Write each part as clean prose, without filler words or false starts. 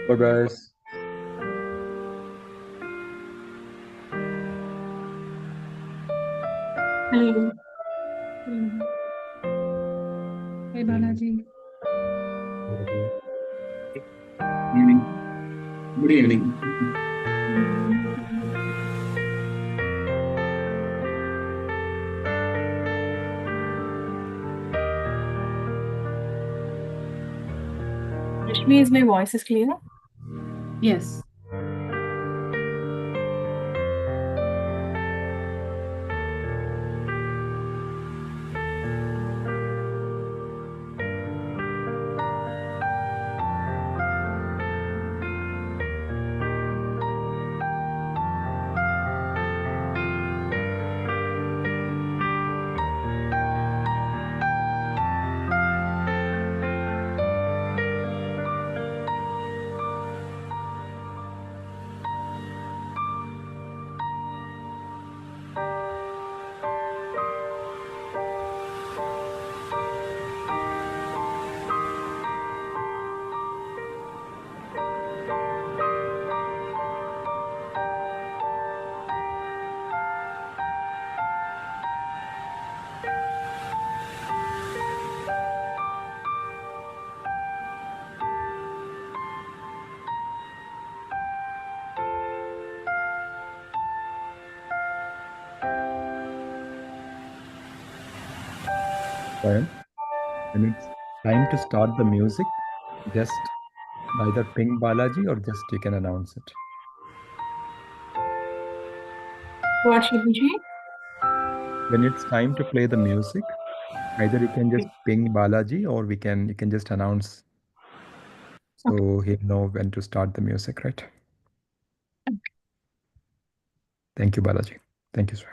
Progress. Hello. Hello. Hey, Balaji. Evening. Good evening. Rashmi, is my voice is clear? Yes. When it's time to start the music, just either ping Balaji or just you can announce it. What should we say? When it's time to play the music, either you can just ping Balaji or you can just announce so he'll know when to start the music, right? Thank you, Balaji. Thank you, sir.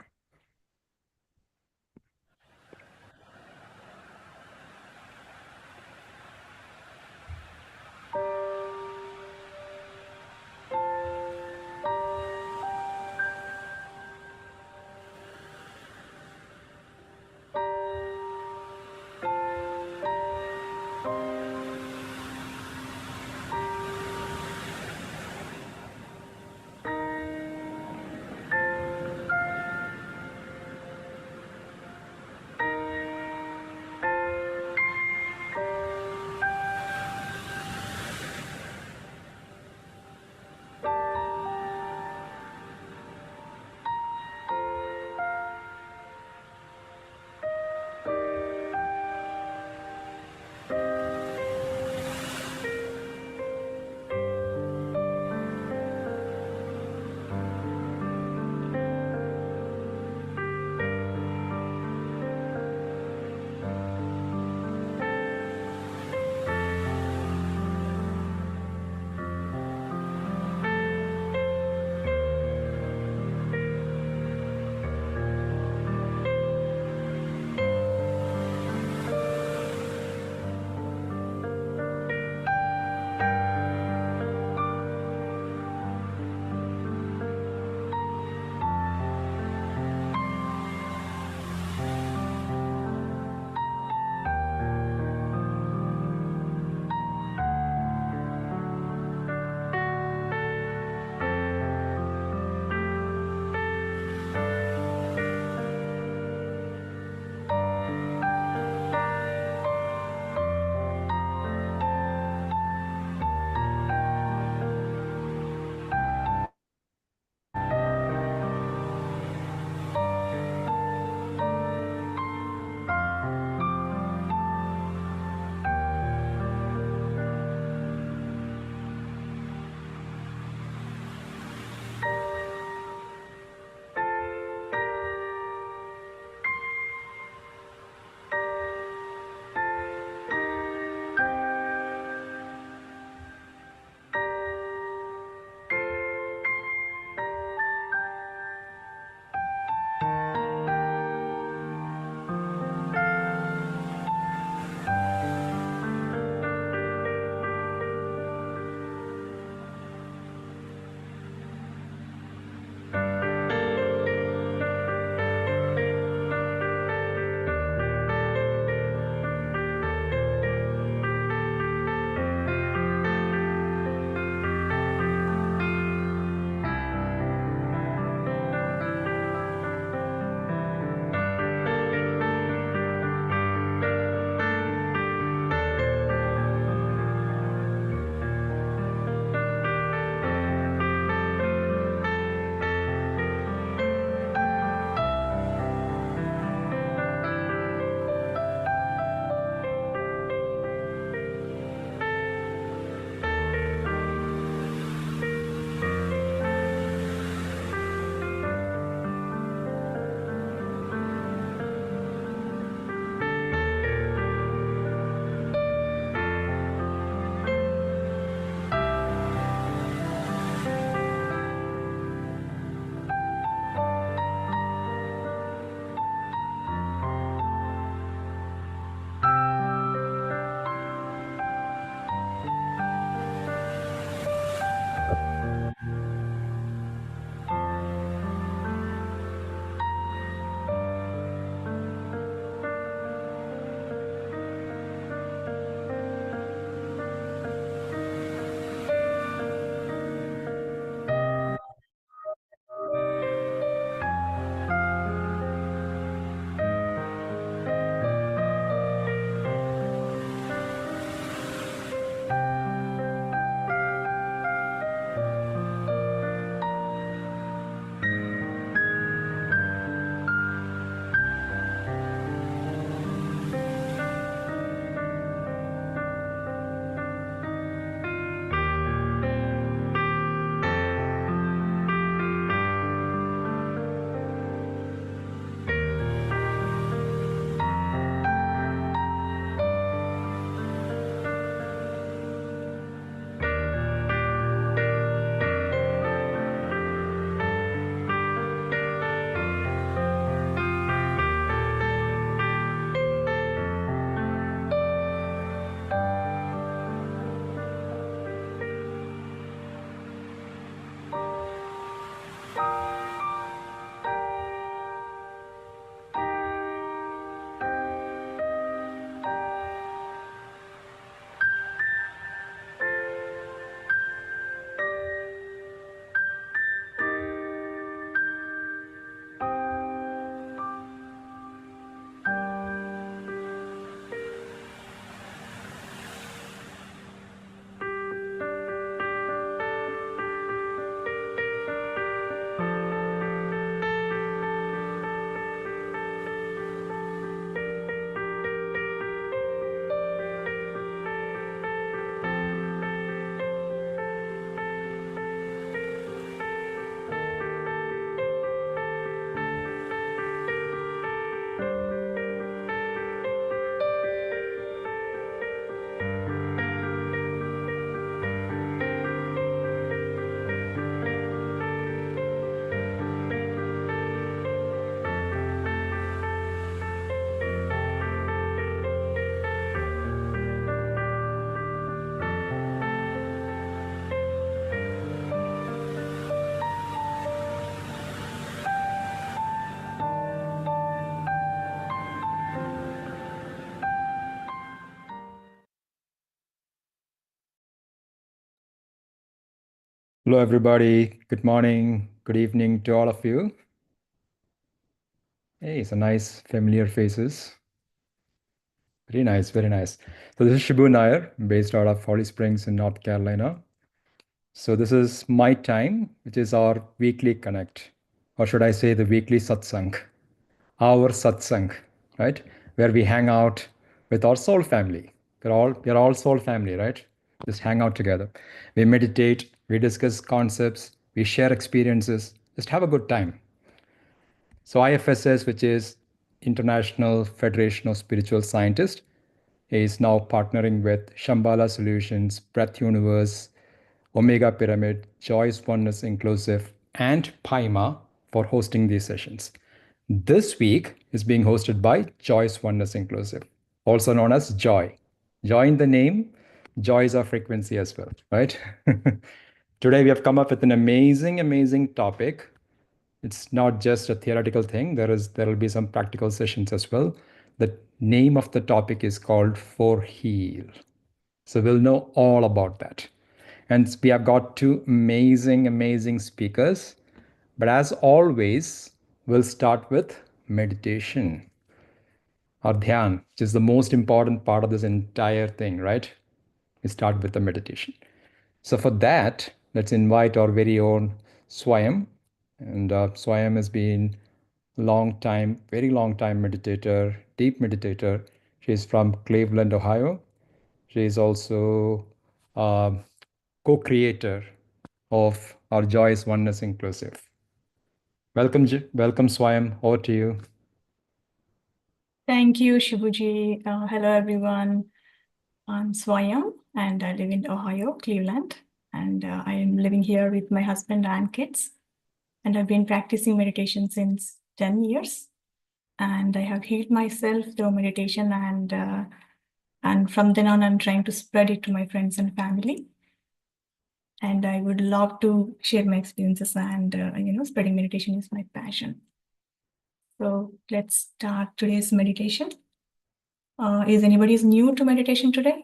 Hello, everybody. Good morning, good evening to all of you. Hey, some nice familiar faces. Very nice, very nice. So this is Shibu Nair, based out of Holly Springs in North Carolina. So this is my time, which is our weekly connect, or should I say the weekly satsang, our satsang, right? Where we hang out with our soul family. We're all soul family, right? Just hang out together. We meditate, we discuss concepts, we share experiences, just have a good time. So IFSS, which is International Federation of Spiritual Scientists, is now partnering with Shambhala Solutions, Breath Universe, Omega Pyramid, Joyce Oneness Inclusive, and Paima for hosting these sessions. This week is being hosted by Joyce Oneness Inclusive, also known as Joy. Joy in the name, joy is our frequency as well, right? Today we have come up with an amazing topic. It's not just a theoretical thing. There will be some practical sessions as well. The name of the topic is called For Heal. So we'll know all about that. And we have got two amazing speakers. But as always, we'll start with meditation or dhyan, which is the most important part of this entire thing, right? We start with the meditation. So for that, let's invite our very own Swayam. And Swayam has been very long time meditator, deep meditator. She's from Cleveland, Ohio. She is also a co-creator of our Joyous Oneness Inclusive. Welcome, Swayam. Over to you. Thank you, Shibuji. Hello, everyone. I'm Swayam, and I live in Ohio, Cleveland. And I am living here with my husband and kids. And I've been practicing meditation since 10 years. And I have healed myself through meditation. And from then on, I'm trying to spread it to my friends and family. And I would love to share my experiences. And, spreading meditation is my passion. So let's start today's meditation. Is anybody new to meditation today?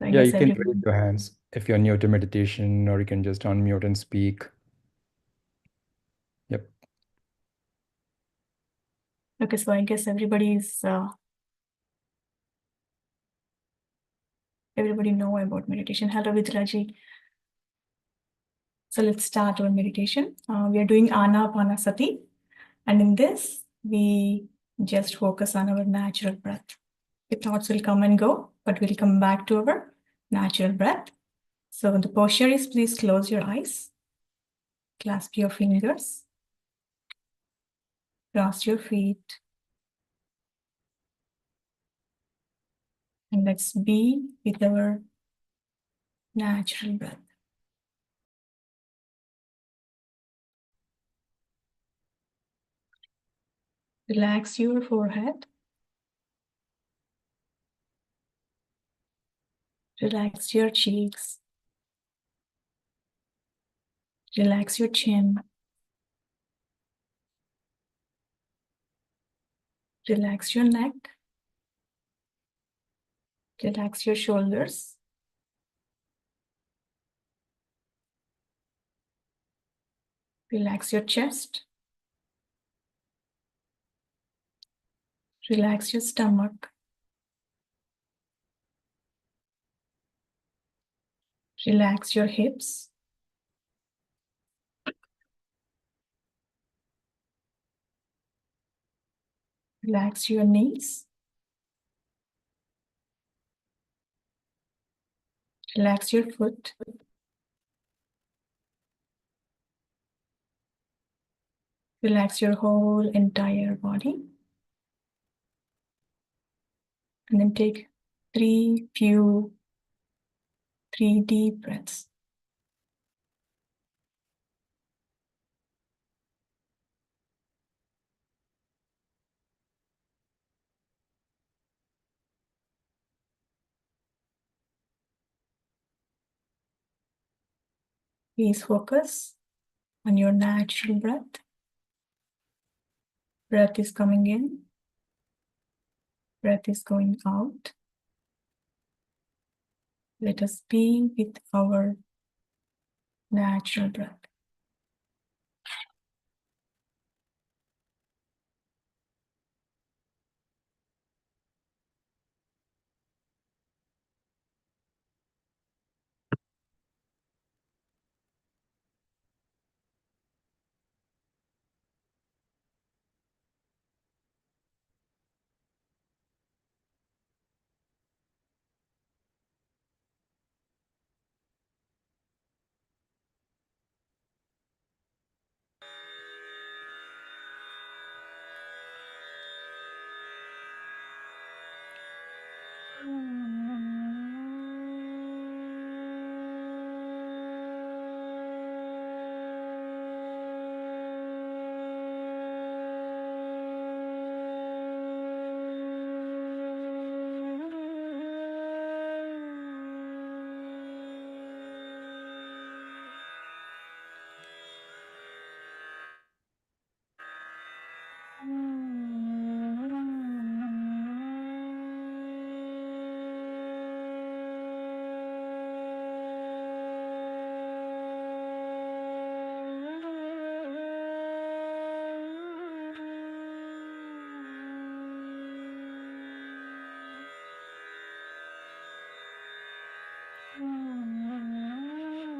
So Yeah, you can raise your hands if you're new to meditation, or you can just unmute and speak. Yep. Okay, so I guess everybody know about meditation. Hello, Vidraji. So let's start our meditation. We are doing Anapanasati. And in this, we just focus on our natural breath. The thoughts will come and go, but we'll come back to our natural breath. So the posture is, please close your eyes, clasp your fingers, cross your feet, and let's be with our natural breath. Relax your forehead. Relax your cheeks. Relax your chin. Relax your neck. Relax your shoulders. Relax your chest. Relax your stomach. Relax your hips. Relax your knees. Relax your foot. Relax your whole entire body. And then take three deep breaths. Please focus on your natural breath. Breath is coming in. Breath is going out. Let us be with our natural breath.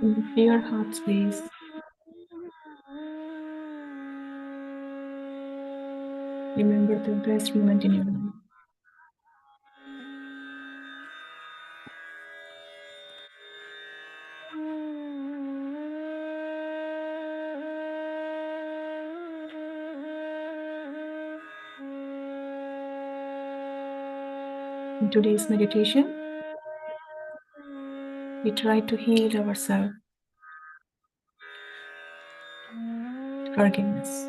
In your heart space, remember the best moment in your life. In today's meditation, we try to heal ourselves. Forgiveness.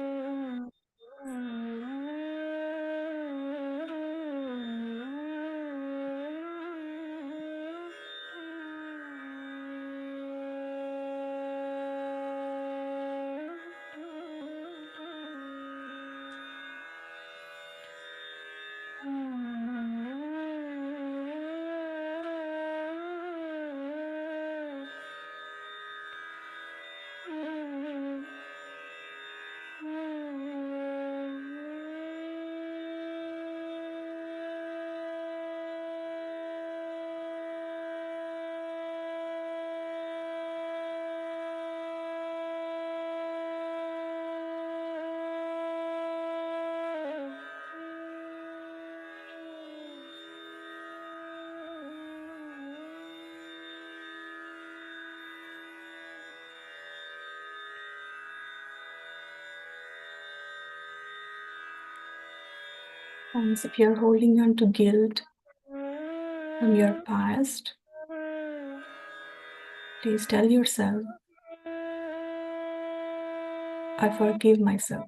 And if you're holding on to guilt from your past, please tell yourself, I forgive myself.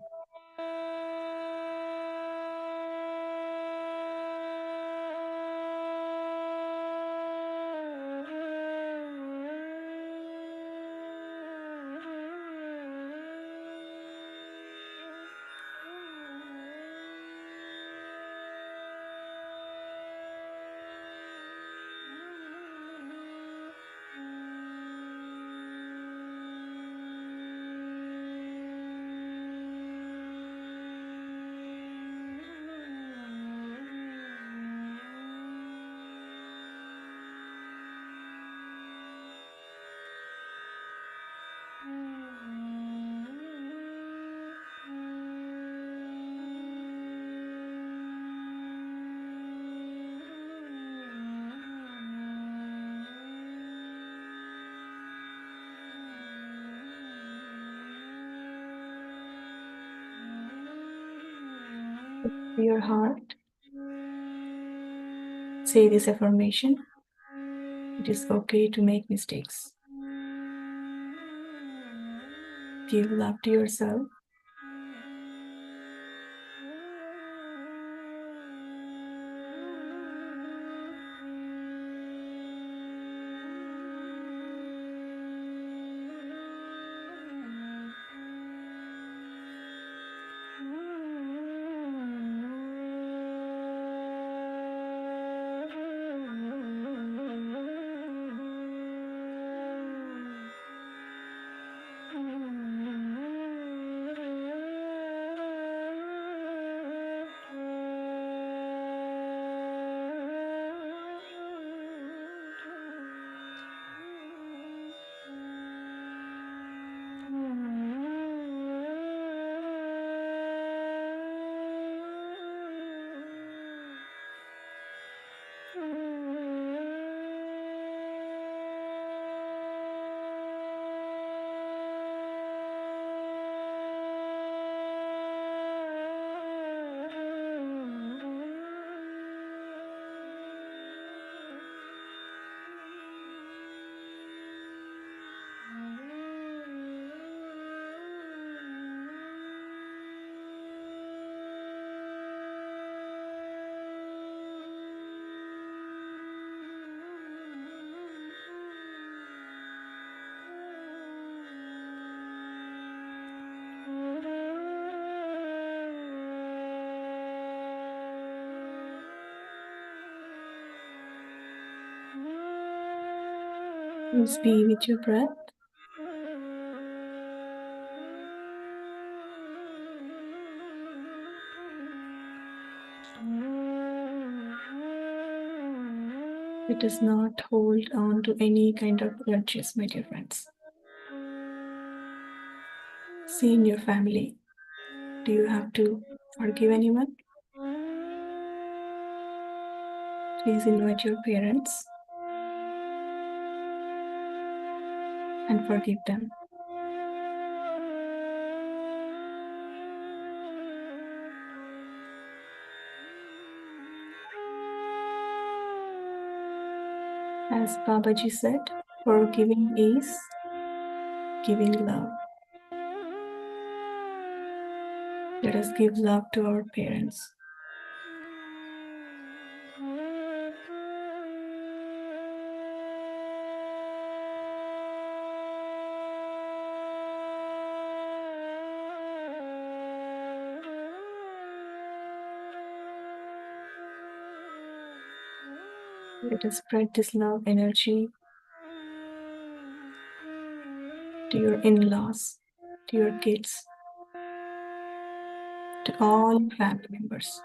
To your heart, say this affirmation. It is okay to make mistakes. Give love to yourself. Please be with your breath. Let us not hold on to any kind of grudges, my dear friends. See in your family, do you have to forgive anyone? Please invite your parents and forgive them. As Babaji said, forgiving is giving love. Let us give love to our parents. Let us spread this love energy to your in-laws, to your kids, to all your family members.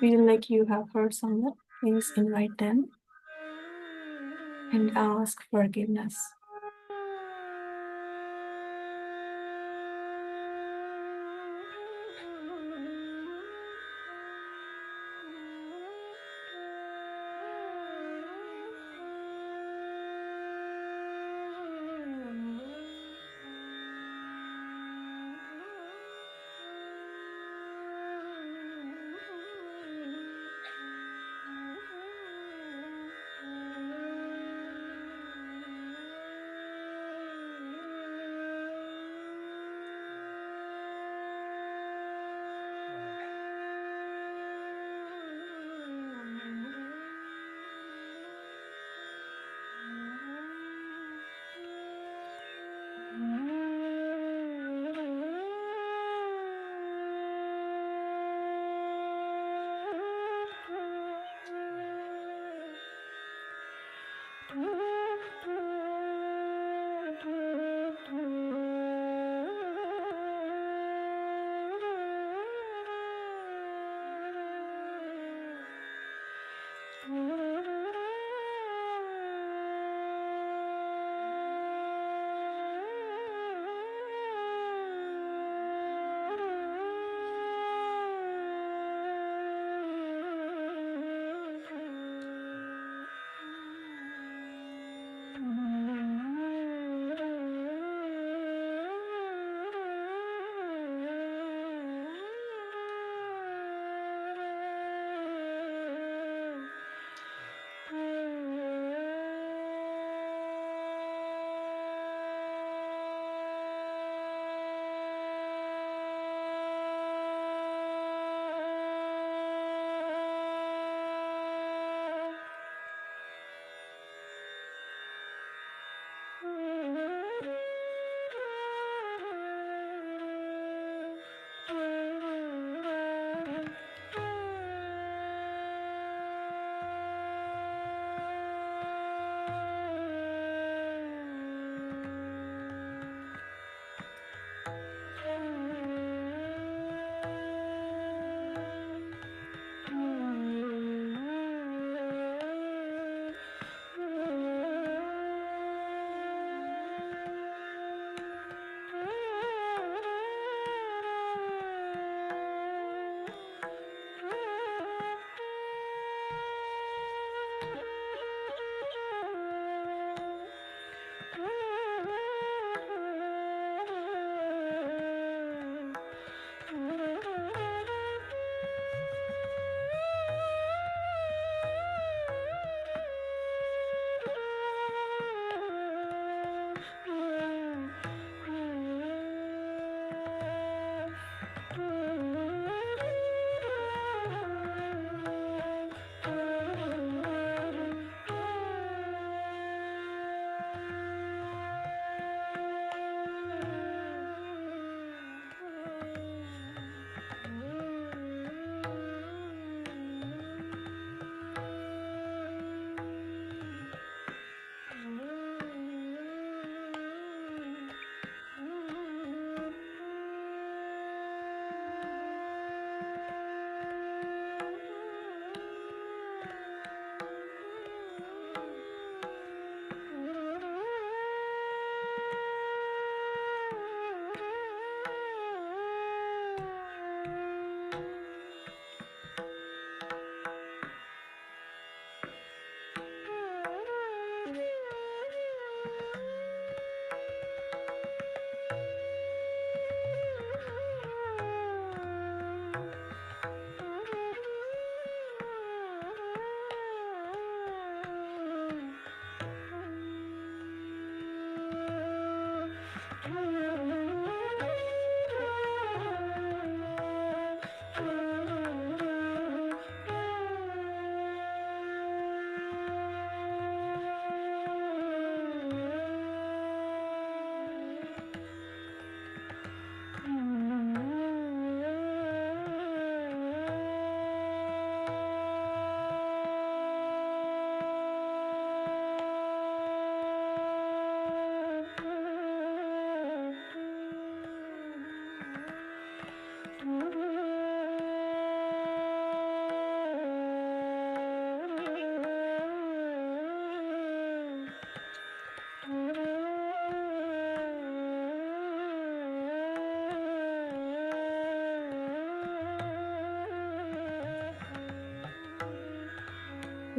Feel like you have hurt someone, please invite them and ask forgiveness.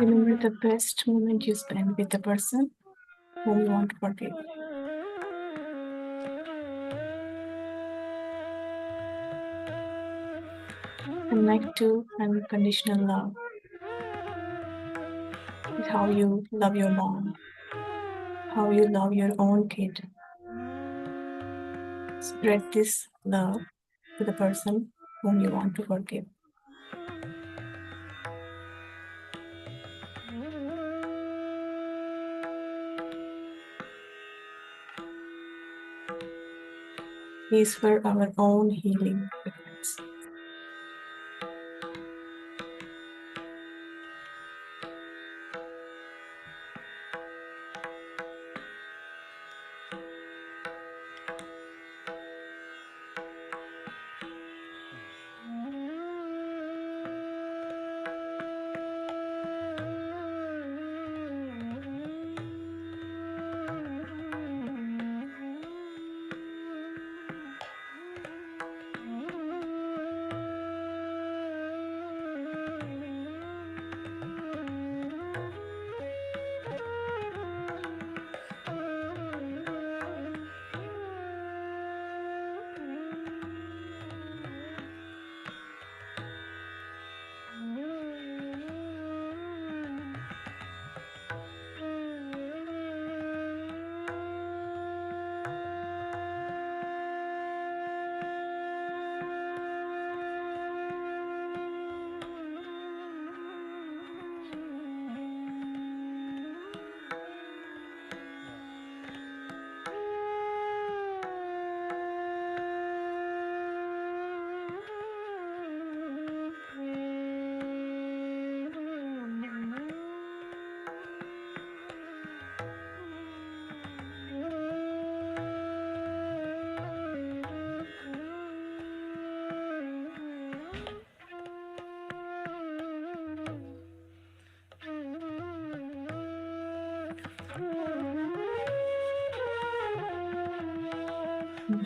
Remember the best moment you spent with the person whom you want to forgive. Connect to unconditional love. Is how you love your mom, how you love your own kid. Spread this love to the person whom you want to forgive. Is for our own healing efforts.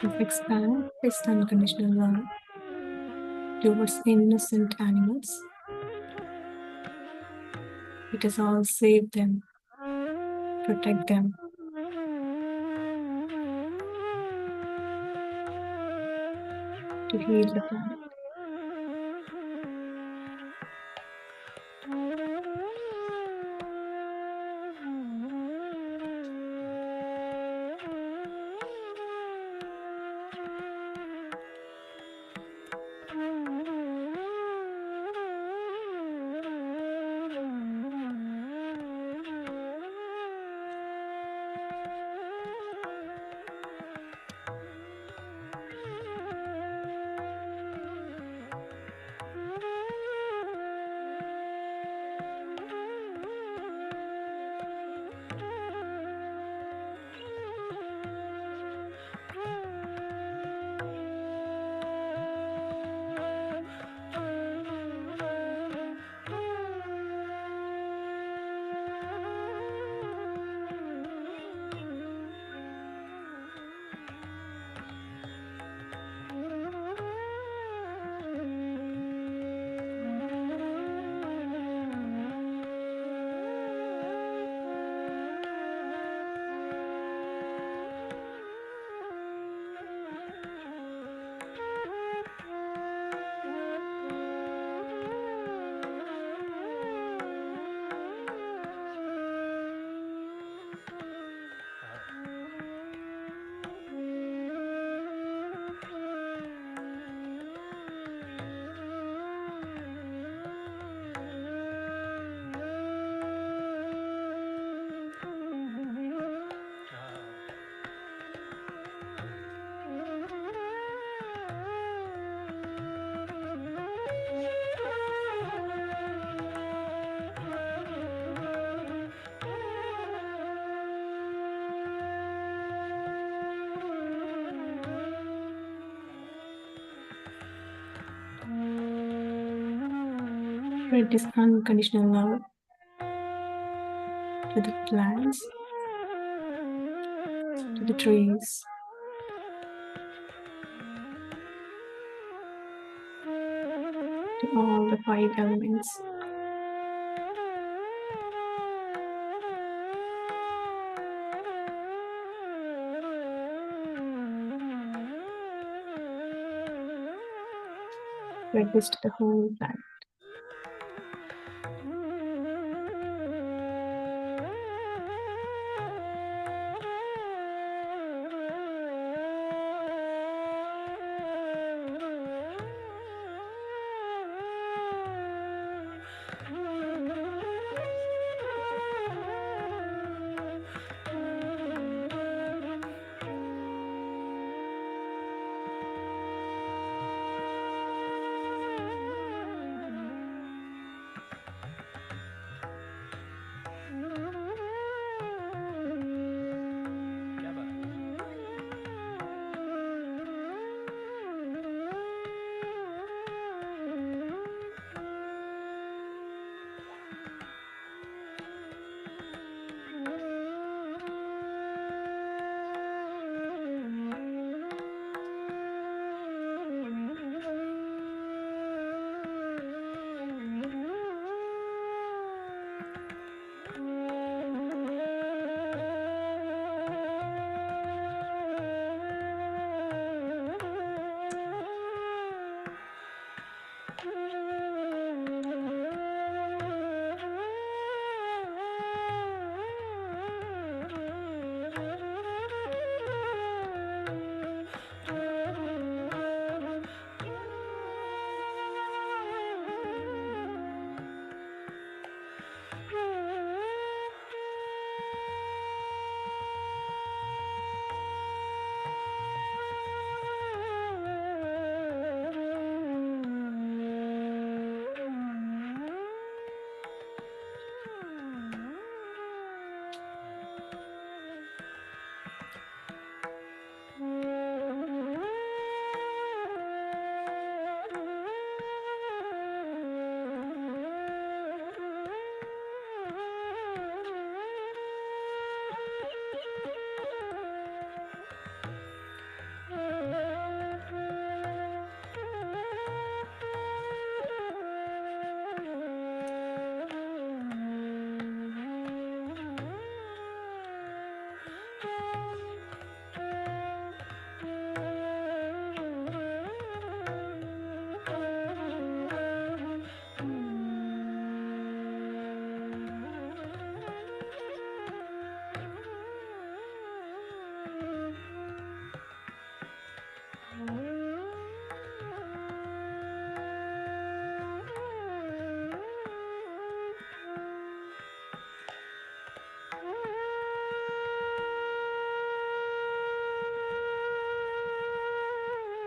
Just expand this unconditional love towards innocent animals. Let us all save them, protect them. To heal the planet. Spread this unconditional love to the plants, to the trees, to all the 5 elements. like this to the whole planet.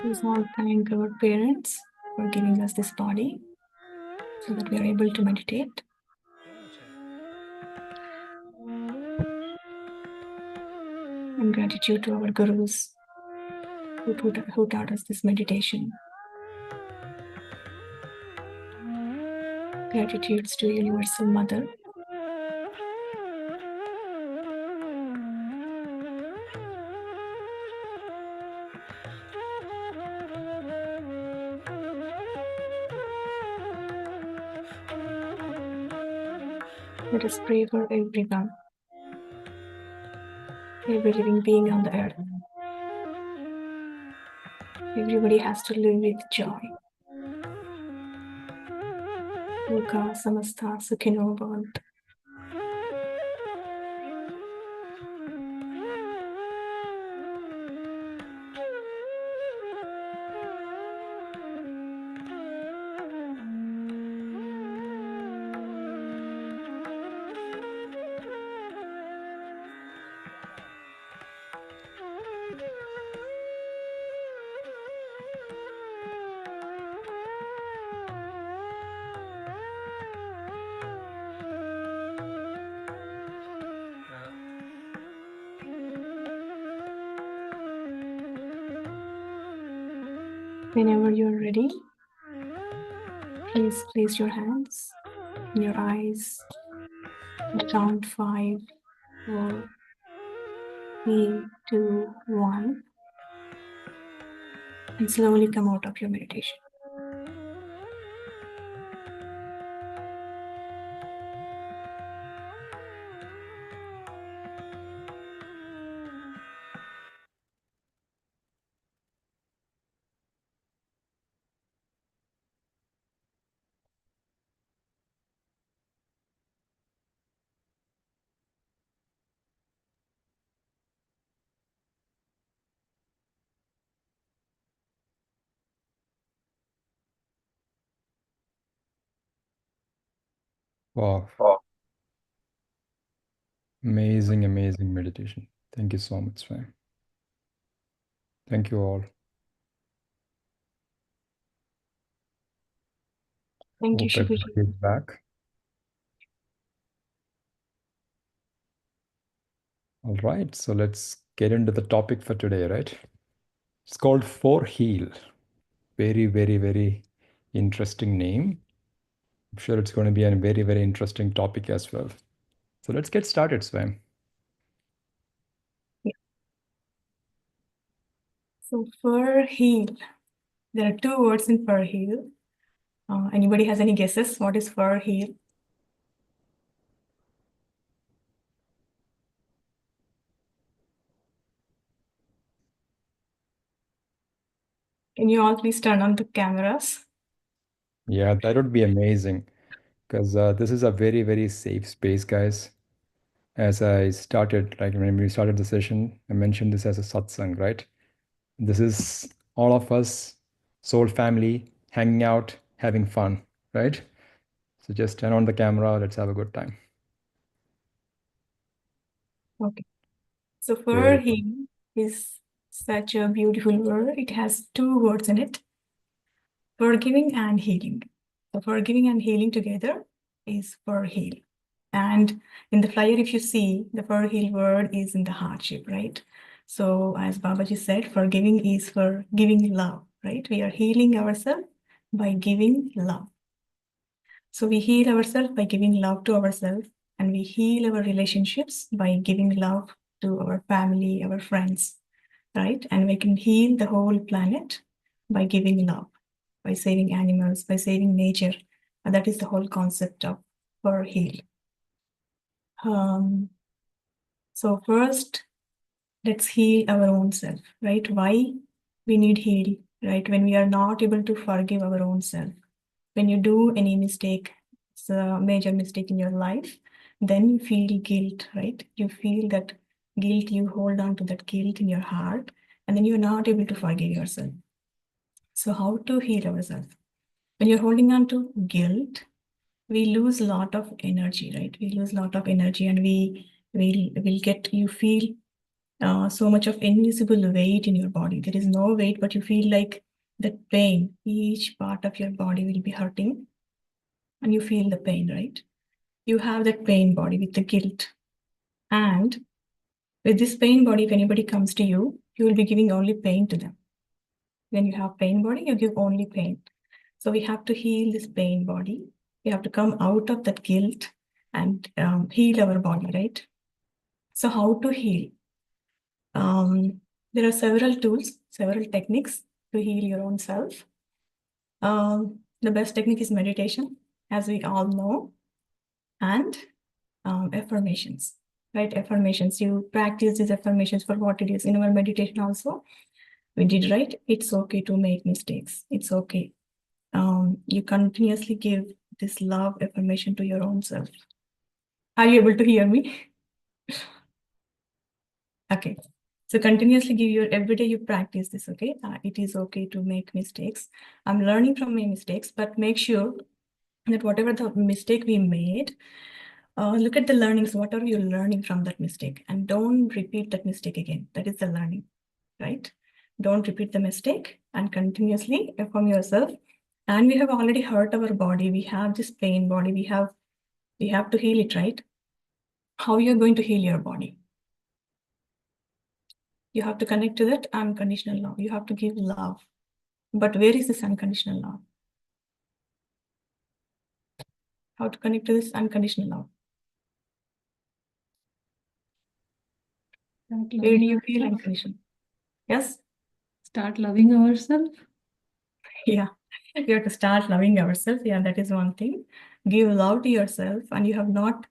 Please all thank our parents for giving us this body so that we are able to meditate. And gratitude to our gurus who taught us this meditation. Gratitudes to Universal Mother. Let us pray for everyone, every living being on the earth. Everybody has to live with joy. Loka samastha sukhino bhavantu. Whenever you're ready, please place your hands in your eyes and count 5, 4, 3, 2, 1, and slowly come out of your meditation. Wow. Amazing, amazing meditation. Thank you so much, Swam. Thank you all. Thank you, Hope everybody Shibuji. is back. All right, so let's get into the topic for today, right? It's called For Heal. Very, very, very interesting name. I'm sure it's going to be a very, very interesting topic as well. So let's get started, Swam. So for heal, there are two words in for heal. Anybody has any guesses? What is for heal? Can you all please turn on the cameras? Yeah, that would be amazing because this is a very, very safe space, guys. As I started, like when we started the session, I mentioned this as a satsang, right? This is all of us, soul family, hanging out, having fun, right? So just turn on the camera, let's have a good time. Okay. So for Very heal is such a beautiful word. It has two words in it, forgiving and healing. So forgiving and healing together is for heal. And in the flyer, if you see, the for heal word is in the heart shape, right? So as Babaji said, forgiving is for giving love, right? We are healing ourselves by giving love. So we heal ourselves by giving love to ourselves, and we heal our relationships by giving love to our family, our friends, right? And we can heal the whole planet by giving love, by saving animals, by saving nature. And that is the whole concept of for heal. So first, let's heal our own self, right? Why we need heal, right? When we are not able to forgive our own self, when you do any mistake, it's a major mistake in your life, then you feel guilt, right? You feel that guilt, you hold on to that guilt in your heart, and then you're not able to forgive yourself. So how to heal ourselves? When you're holding on to guilt, we lose a lot of energy, right? We lose a lot of energy, and will get, you feel so much of invisible weight in your body. There is no weight, but you feel like that pain. Each part of your body will be hurting, and you feel the pain, right? You have that pain body with the guilt. And with this pain body, if anybody comes to you, you will be giving only pain to them. When you have pain body, you give only pain. So we have to heal this pain body. We have to come out of that guilt and heal our body, right? So how to heal? There are several tools, several techniques to heal your own self. The best technique is meditation, as we all know, and affirmations, right? Affirmations. You practice these affirmations for what it is. In our meditation also, we did, right? It's okay to make mistakes. It's okay. You continuously give this love affirmation to your own self. Are you able to hear me? Okay. So continuously give your, every day you practice this, okay? It is okay to make mistakes. I'm learning from my mistakes, but make sure that whatever the mistake we made, look at the learnings. What are you learning from that mistake? And don't repeat that mistake again. That is the learning, right? Don't repeat the mistake and continuously affirm yourself. And we have already hurt our body. We have this pain body. We have to heal it, right? How you're going to heal your body? You have to connect to that unconditional love. You have to give love. But where is this unconditional love? How to connect to this unconditional love? Where do you feel unconditional? Yes? Start loving ourselves. Yeah. You have to start loving ourselves. Yeah, that is one thing. Give love to yourself, and you have not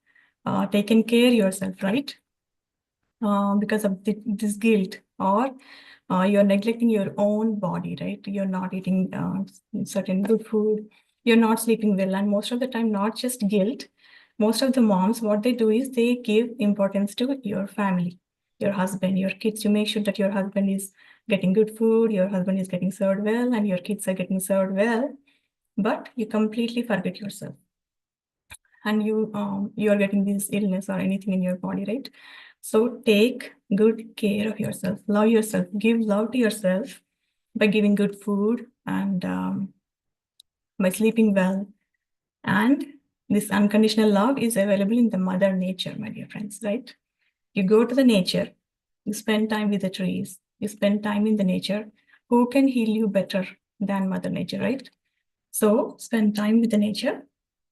taken care yourself, right? Because of this guilt, or you're neglecting your own body, right? You're not eating certain good food. You're not sleeping well. And most of the time, not just guilt, most of the moms, what they do is they give importance to your family, your husband, your kids. You make sure that your husband is getting good food, your husband is getting served well, and your kids are getting served well, but you completely forget yourself. and you are getting this illness or anything in your body, right? So take good care of yourself, love yourself, give love to yourself by giving good food and by sleeping well. And this unconditional love is available in the mother nature, my dear friends, right? You go to the nature, you spend time with the trees, you spend time in the nature. Who can heal you better than mother nature, right? So spend time with the nature.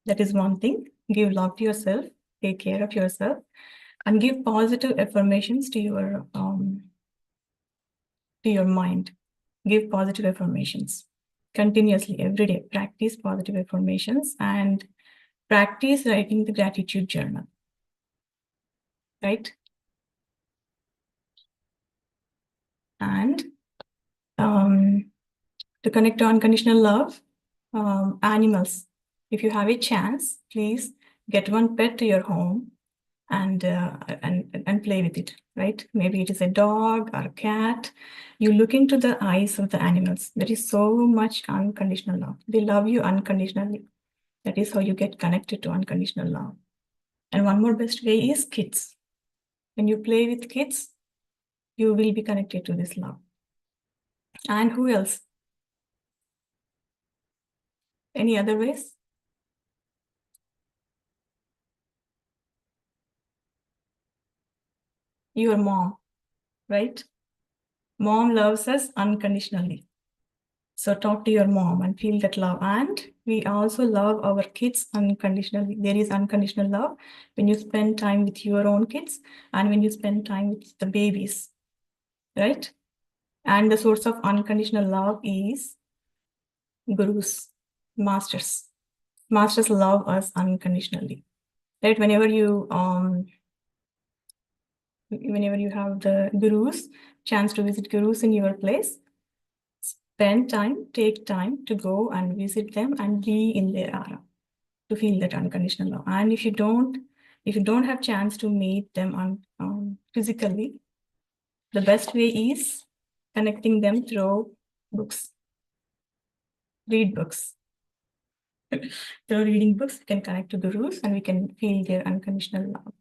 That is one thing. Give love to yourself, take care of yourself, and give positive affirmations to your mind. Give positive affirmations continuously every day. Practice positive affirmations and practice writing the gratitude journal. Right? And to connect to unconditional love, animals. If you have a chance, please get one pet to your home and play with it, right? Maybe it is a dog or a cat. You look into the eyes of the animals. There is so much unconditional love. They love you unconditionally. That is how you get connected to unconditional love. And one more best way is kids. When you play with kids, you will be connected to this love. And who else? Any other ways? Your mom, right? Mom loves us unconditionally. So talk to your mom and feel that love. And we also love our kids unconditionally. There is unconditional love when you spend time with your own kids and when you spend time with the babies, right? And the source of unconditional love is gurus, masters. Masters love us unconditionally, right? Whenever you have the gurus, chance to visit gurus in your place, spend time, take time to go and visit them and be in their aura to feel that unconditional love. And if you don't have chance to meet them physically, the best way is connecting them through books. Read books. Through reading books, we can connect to gurus and we can feel their unconditional love.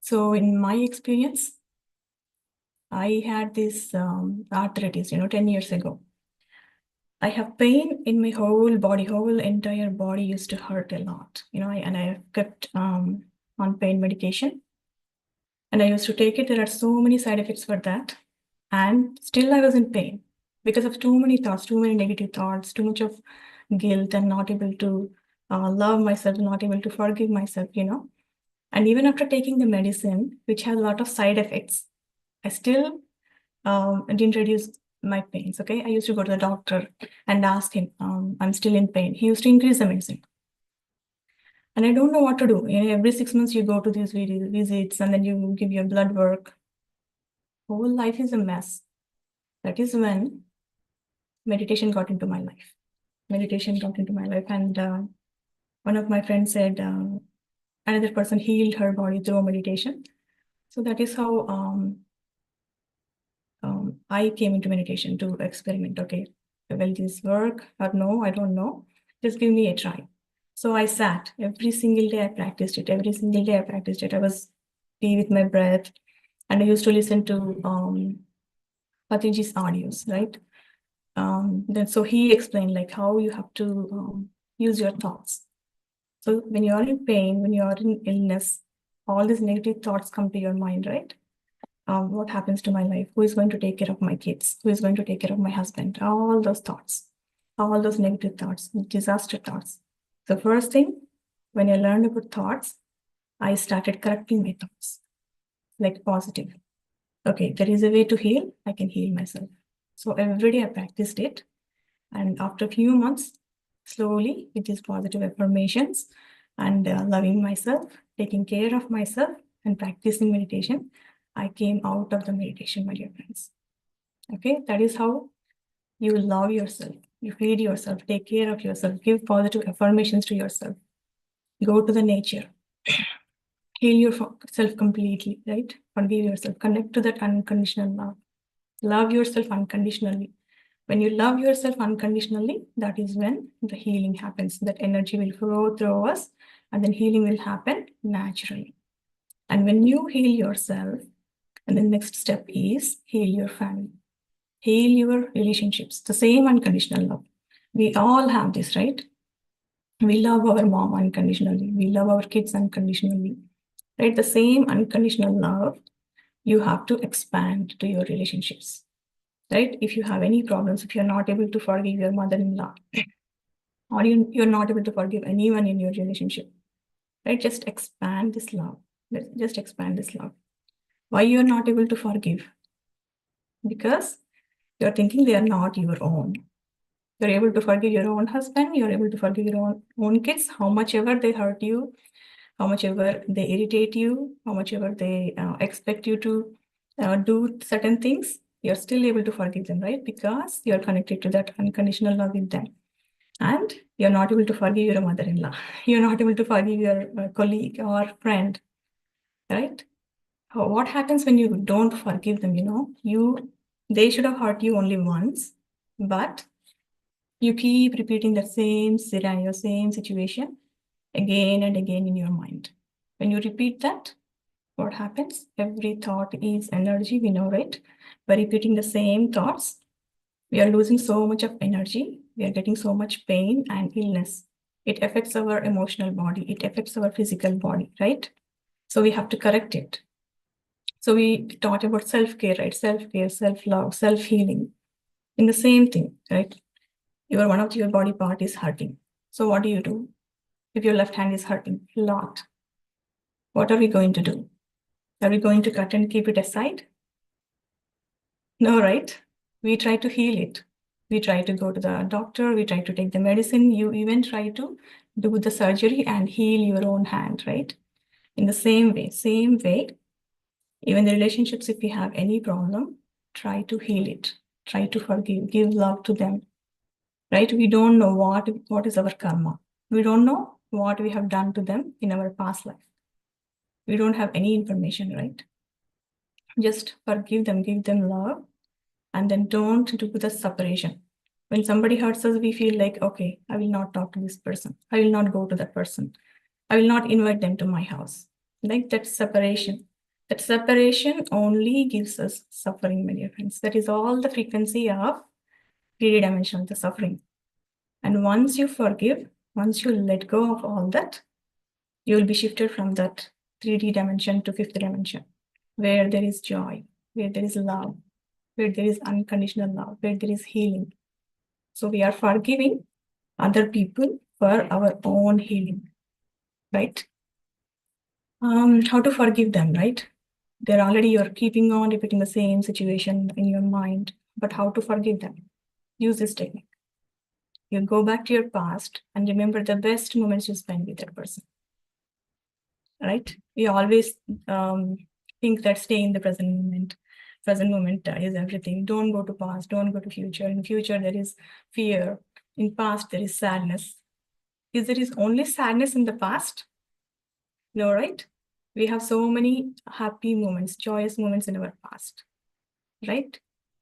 So in my experience, I had this arthritis, 10 years ago. I have pain in my whole entire body used to hurt a lot, and I kept on pain medication. And I used to take it. There are so many side effects for that. And still I was in pain because of too many thoughts, too many negative thoughts, too much of guilt and not able to love myself, not able to forgive myself, And even after taking the medicine, which has a lot of side effects, I still didn't reduce my pains, okay? I used to go to the doctor and ask him, I'm still in pain. He used to increase the medicine. And I don't know what to do. Every 6 months you go to these visits and then you give your blood work. Whole life is a mess. That is when meditation got into my life. And one of my friends said, another person healed her body through meditation. So that is how I came into meditation to experiment. Okay, will this work or no? I don't know. Just give me a try. So I sat every single day. I practiced it. I was be with my breath, and I used to listen to Patanjali's audios, right? Then so he explained like how you have to use your thoughts. So when you are in pain, when you are in illness, all these negative thoughts come to your mind, right? What happens to my life? Who is going to take care of my kids? Who is going to take care of my husband? All those thoughts, all those negative thoughts, disaster thoughts. The first thing, when I learned about thoughts, I started correcting my thoughts, like positive. Okay, there is a way to heal. I can heal myself. So every day I practiced it. And after a few months, slowly with these positive affirmations and loving myself, taking care of myself and practicing meditation, I came out of the meditation, my dear friends. Okay, that is how you love yourself. You feed yourself, take care of yourself, give positive affirmations to yourself. Go to the nature. Heal yourself completely, right? Forgive yourself. Connect to that unconditional love. Love yourself unconditionally. When you love yourself unconditionally, that is when the healing happens. That energy will flow through us, and then healing will happen naturally. And when you heal yourself, and the next step is heal your family, heal your relationships, the same unconditional love. We all have this, right? We love our mom unconditionally. We love our kids unconditionally, right? The same unconditional love you have to expand to your relationships, right? If you have any problems, if you're not able to forgive your mother-in-law, or you're not able to forgive anyone in your relationship, right? Just expand this love. Just expand this love. Why you're not able to forgive? Because you're thinking they are not your own. You're able to forgive your own husband, you're able to forgive your own kids, how much ever they hurt you, how much ever they irritate you, how much ever they expect you to do certain things, you're still able to forgive them, right? Because you're connected to that unconditional love with them. And you're not able to forgive your mother-in-law. You're not able to forgive your colleague or friend, right? What happens when you don't forgive them? They should have hurt you only once, but you keep repeating the same scenario, same situation again and again in your mind. When you repeat that, what happens? Every thought is energy, we know, right? By repeating the same thoughts, we are losing so much of energy. We are getting so much pain and illness. It affects our emotional body. It affects our physical body, right? So we have to correct it. So we taught about self-care, right? Self-care, self-love, self-healing. In the same thing, right? One of your body part is hurting. So what do you do? If your left hand is hurting a lot, what are we going to do? Are we going to cut and keep it aside? No, right? We try to heal it. We try to go to the doctor. We try to take the medicine. You even try to do the surgery and heal your own hand, right? In the same way, even the relationships, if we have any problem, try to heal it. Try to forgive, give love to them, right? We don't know what is our karma. We don't know what we have done to them in our past life. We don't have any information, right? Just forgive them, give them love, and then don't do the separation. When somebody hurts us, we feel like, okay, I will not talk to this person. I will not go to that person. I will not invite them to my house. Like that separation. That separation only gives us suffering, my dear friends. That is all the frequency of 3D dimension, the suffering. And once you forgive, once you let go of all that, you will be shifted from that 3D dimension to 5th dimension, where there is joy, where there is love, where there is unconditional love, where there is healing. So we are forgiving other people for our own healing, right? How to forgive them, right? You're keeping on repeating the same situation in your mind, but how to forgive them? Use this technique. You go back to your past and remember the best moments you spent with that person, right? We always think that stay in the present moment. Present moment is everything. Don't go to past, don't go to future. In future, there is fear. In past, there is sadness. Is there is only sadness in the past? No, right? We have so many happy moments, joyous moments in our past, right?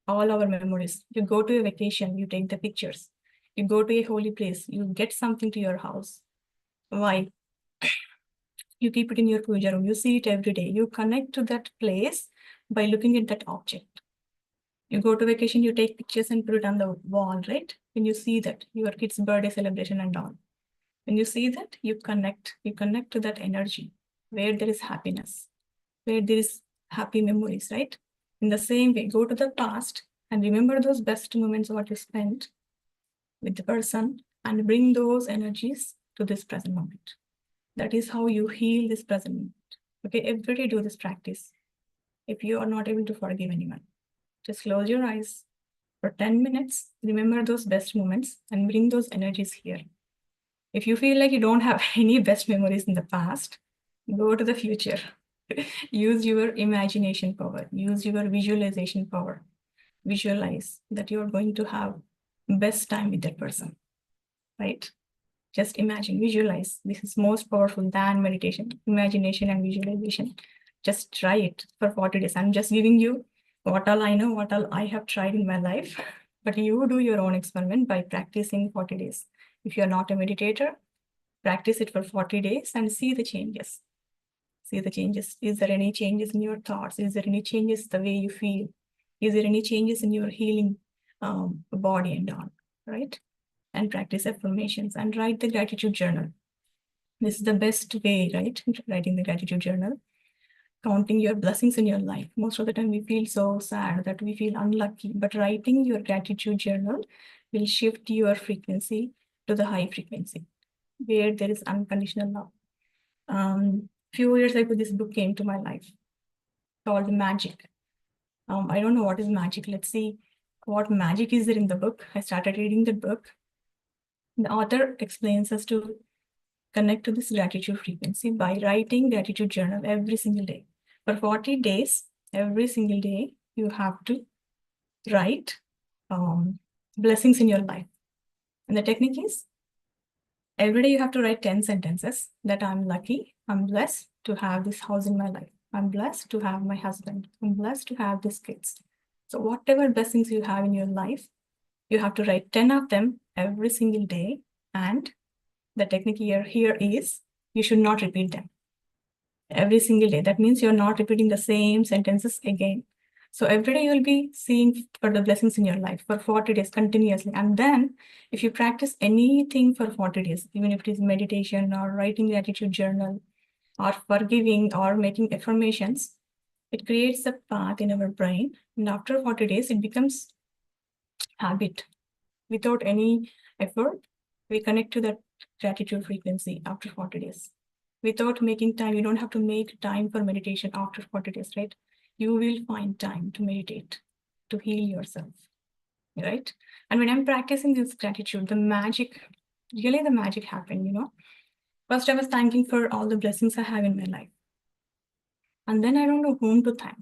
All our memories. You go to a vacation, you take the pictures. You go to a holy place, you get something to your house. Why? You keep it in your puja room. You see it every day. You connect to that place by looking at that object. You go to vacation, you take pictures and put it on the wall, right? When you see that, your kid's birthday celebration and all. When you see that, you connect to that energy where there is happiness, where there is happy memories, right? In the same way, go to the past and remember those best moments what you spent with the person and bring those energies to this present moment. That is how you heal this present moment. Okay, every day do this practice. If you are not able to forgive anyone, just close your eyes for 10 minutes, remember those best moments and bring those energies here. If you feel like you don't have any best memories in the past, go to the future. Use your imagination power, use your visualization power. Visualize that you're going to have best time with that person, right? Just imagine, visualize. This is most powerful than meditation, imagination and visualization. Just try it for 40 days. I'm just giving you what all I know, what all I have tried in my life. But you do your own experiment by practicing 40 days. If you're not a meditator, practice it for 40 days and see the changes. See the changes. Is there any changes in your thoughts? Is there any changes the way you feel? Is there any changes in your healing body and all, right? And practice affirmations and write the gratitude journal. This is the best way, right? Writing the gratitude journal, counting your blessings in your life. Most of the time we feel so sad that we feel unlucky, but writing your gratitude journal will shift your frequency to the high frequency where there is unconditional love. Few years ago, this book came to my life called Magic. I don't know what is magic. Let's see what magic is there in the book. I started reading the book. The author explains us to connect to this gratitude frequency by writing gratitude journal every single day. For 40 days, every single day, you have to write blessings in your life. And the technique is, every day you have to write 10 sentences that I'm lucky, I'm blessed to have this house in my life. I'm blessed to have my husband. I'm blessed to have these kids. So whatever blessings you have in your life, you have to write 10 of them every single day. And the technique here is, you should not repeat them every single day. That means you're not repeating the same sentences again. So every day you'll be seeing for the blessings in your life for 40 days continuously. And then if you practice anything for 40 days, even if it is meditation or writing gratitude journal or forgiving or making affirmations, it creates a path in our brain. And after 40 days, it becomes habit. Without any effort, we connect to that gratitude frequency after 40 days. Without making time, you don't have to make time for meditation after 40 days, right? You will find time to meditate, to heal yourself, right? And when I'm practicing this gratitude, the magic happened, First, I was thanking for all the blessings I have in my life. And then I don't know whom to thank.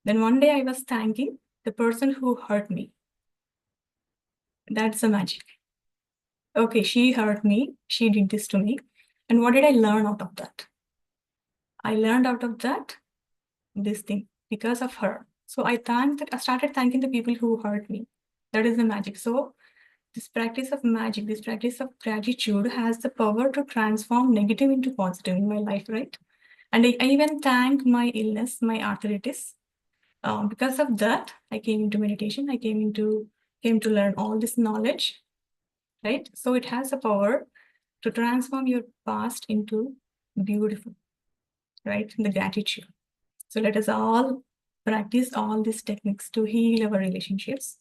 Then one day I was thanking the person who hurt me. That's the magic. Okay, she hurt me. She did this to me. And what did I learn out of that? I learned out of that this thing because of her. So I started thanking the people who hurt me. That is the magic. So this practice of magic, this practice of gratitude has the power to transform negative into positive in my life, right? And I even thank my illness, my arthritis. Because of that, I came into meditation. I came to learn all this knowledge, right? So it has the power to transform your past into beautiful, right? The gratitude. So let us all practice all these techniques to heal our relationships,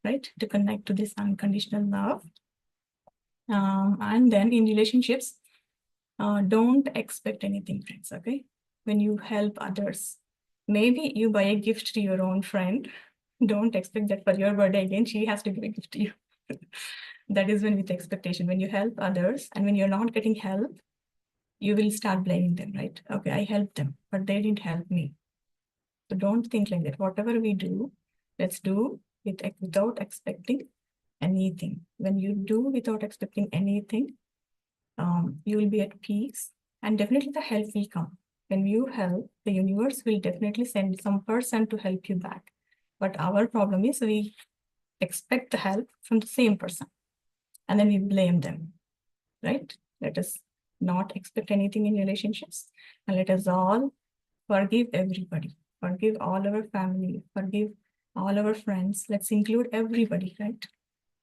right? To connect to this unconditional love. And then in relationships, don't expect anything, friends, okay? When you help others, maybe you buy a gift to your own friend. Don't expect that for your birthday again, she has to give a gift to you. That is when with expectation. When you help others and when you're not getting help, you will start blaming them, right? Okay, I helped them, but they didn't help me. So don't think like that. Whatever we do, let's do without expecting anything. When you do without expecting anything, you will be at peace, and definitely the help will come. When you help, the universe will definitely send some person to help you back. But our problem is we expect the help from the same person, and then we blame them, right? Let us not expect anything in relationships, and let us all forgive everybody. Forgive all our family, forgive all our friends. Let's include everybody, right?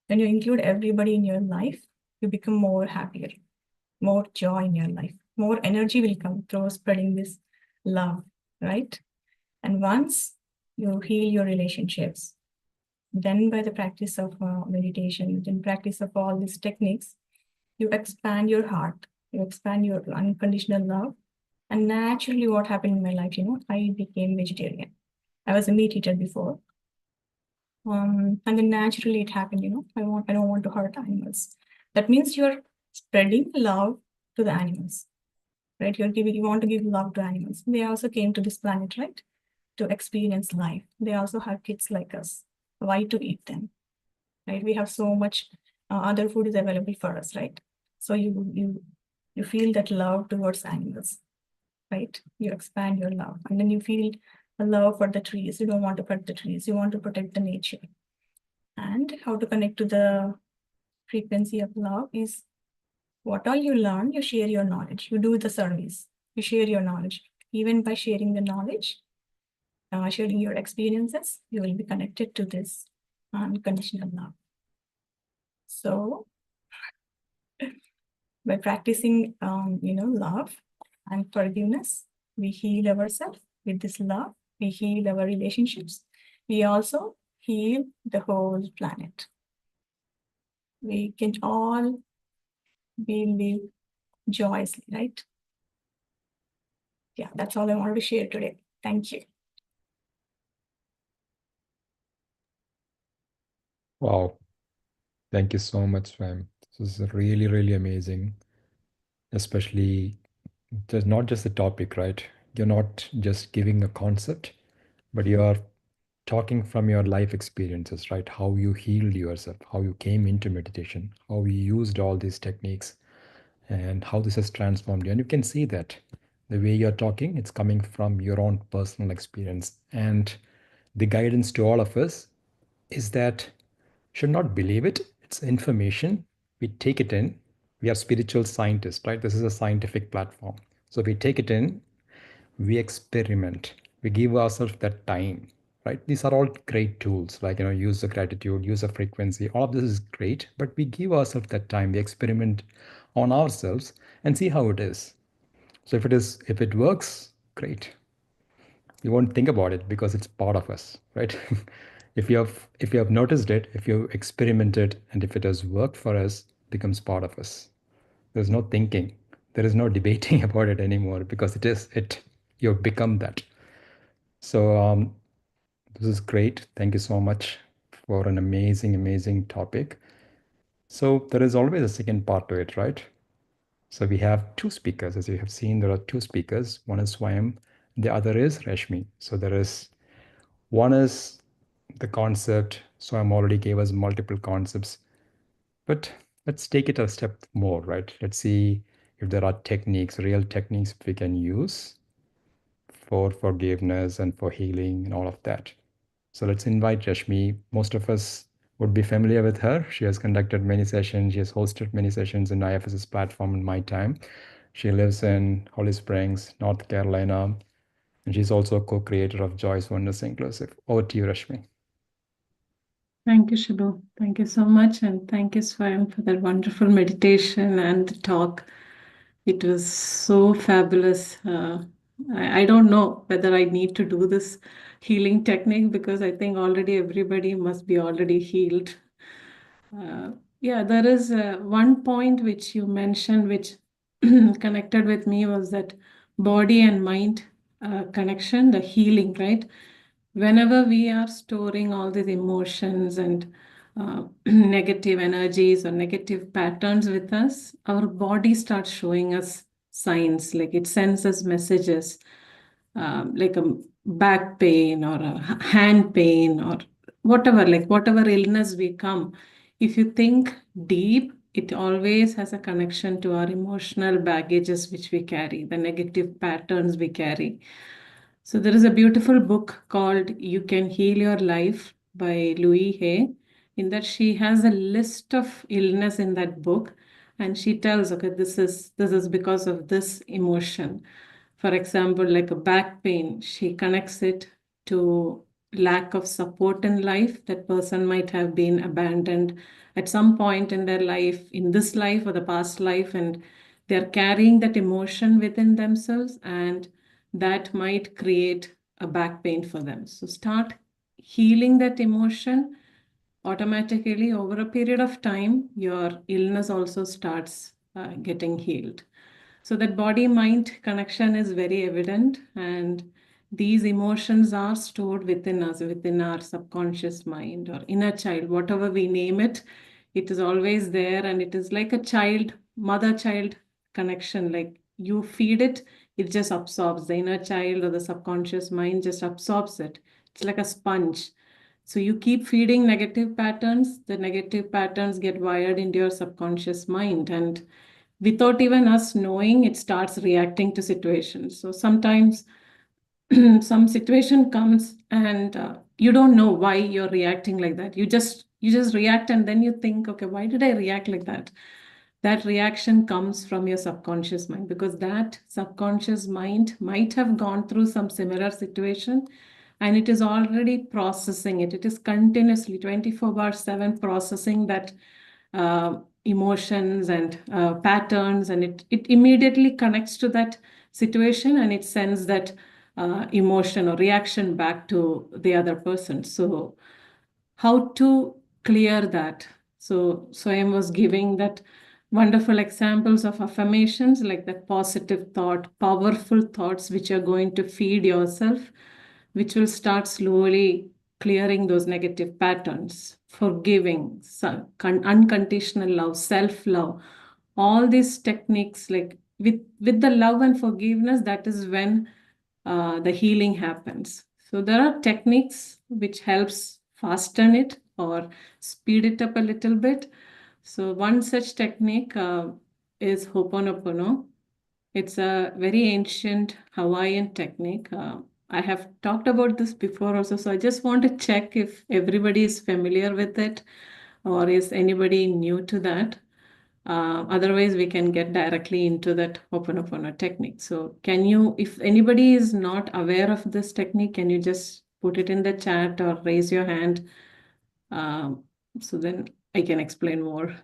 When you include everybody in your life, you become more happier, more joy in your life, more energy will come through spreading this love, right? And once you heal your relationships, then by the practice of meditation, then practice of all these techniques, you expand your heart, you expand your unconditional love. And naturally what happened in my life, I became vegetarian. I was a meat eater before. And then naturally it happened, I don't want to hurt animals. That means you're spreading love to the animals, right? You want to give love to animals. They also came to this planet, right? To experience life. They also have kids like us. Why to eat them, right? We have so much other food is available for us, right? So you feel that love towards animals, right? You expand your love, and then you feel a love for the trees. You don't want to cut the trees. You want to protect the nature. And how to connect to the frequency of love is what all you learn, you share your knowledge. You do the service, you share your knowledge. Even by sharing the knowledge, sharing your experiences, you will be connected to this unconditional love. So by practicing, love and forgiveness, we heal ourselves with this love. We heal our relationships. We also heal the whole planet. We can all live joyously, right? Yeah, that's all I wanted to share today. Thank you. Wow. Thank you so much, Swam. This is really, really amazing. Especially just not just the topic, right? You're not just giving a concept, but you are talking from your life experiences, right? How you healed yourself, how you came into meditation, how you used all these techniques, and how this has transformed you. And you can see that the way you're talking, it's coming from your own personal experience. And the guidance to all of us is that should not believe it. It's information. We take it in. We are spiritual scientists, right? This is a scientific platform. So we take it in, we experiment, we give ourselves that time, right? These are all great tools, like, use the gratitude, use the frequency. All of this is great, but we give ourselves that time. We experiment on ourselves and see how it is. So if it works, great. You won't think about it because it's part of us, right? If you have noticed it, if you experimented, and if it has worked for us, it becomes part of us. There's no thinking, there is no debating about it anymore, because you've become that. So this is great. Thank you so much for an amazing topic. So there is always a second part to it, right? So we have two speakers. As you have seen, there are two speakers. One is Swayam, the other is Rashmi. So one is the concept. Swayam already gave us multiple concepts, but let's take it a step more, right? Let's see if there are real techniques we can use for forgiveness and for healing and all of that. So let's invite Rashmi. Most of us would be familiar with her. She has conducted many sessions. She has hosted many sessions in IFSS platform in my time. She lives in Holly Springs, North Carolina, and she's also a co-creator of Joyce Wonders Inclusive. Over to you, Rashmi. Thank you, Shibu. Thank you so much. And thank you, Swayam, for that wonderful meditation and the talk. It was so fabulous. I don't know whether I need to do this healing technique, because I think already everybody must be already healed. Yeah, there is one point which you mentioned which connected with me, was that body and mind connection, the healing, right? Whenever we are storing all these emotions and negative energies or negative patterns with us, our body starts showing us signs, like it sends us messages, like a back pain or a hand pain or whatever, like whatever illness we come. If you think deep, it always has a connection to our emotional baggages which we carry, the negative patterns we carry. So there is a beautiful book called You Can Heal Your Life by Louise Hay. In that, she has a list of illness in that book, and she tells, okay, this is because of this emotion. For example, like a back pain, she connects it to lack of support in life. That person might have been abandoned at some point in their life, in this life or the past life, and they're carrying that emotion within themselves, and that might create a back pain for them. So start healing that emotion. Automatically, over a period of time, your illness also starts getting healed. So that body mind connection is very evident, and these emotions are stored within us, within our subconscious mind or inner child, whatever we name it. It is always there, and it is like a child, mother-child connection. Like you feed it, it just absorbs. The inner child or the subconscious mind just absorbs it. It's like a sponge. So you keep feeding negative patterns, the negative patterns get wired into your subconscious mind, and without even us knowing, it starts reacting to situations. So sometimes some situation comes and you don't know why you're reacting like that. You just you just react and then you think, okay, why did I react like that? That reaction comes from your subconscious mind, because that subconscious mind might have gone through some similar situation and it is already processing it. It is continuously 24/7 processing that emotions and patterns, and it immediately connects to that situation and it sends that emotion or reaction back to the other person. So how to clear that? So I was giving that wonderful examples of affirmations, like that positive thought, powerful thoughts which are going to feed yourself, which will start slowly clearing those negative patterns. Forgiving, unconditional love, self-love, all these techniques, like with the love and forgiveness, that is when the healing happens. So there are techniques which helps fasten it or speed it up a little bit. So one such technique is Ho'oponopono. It's a very ancient Hawaiian technique. I have talked about this before also, so I just want to check if everybody is familiar with it or is anybody new to that. Otherwise, we can get directly into that Ho'oponopono technique. So can you, if anybody is not aware of this technique, can you just put it in the chat or raise your hand? So then I can explain more.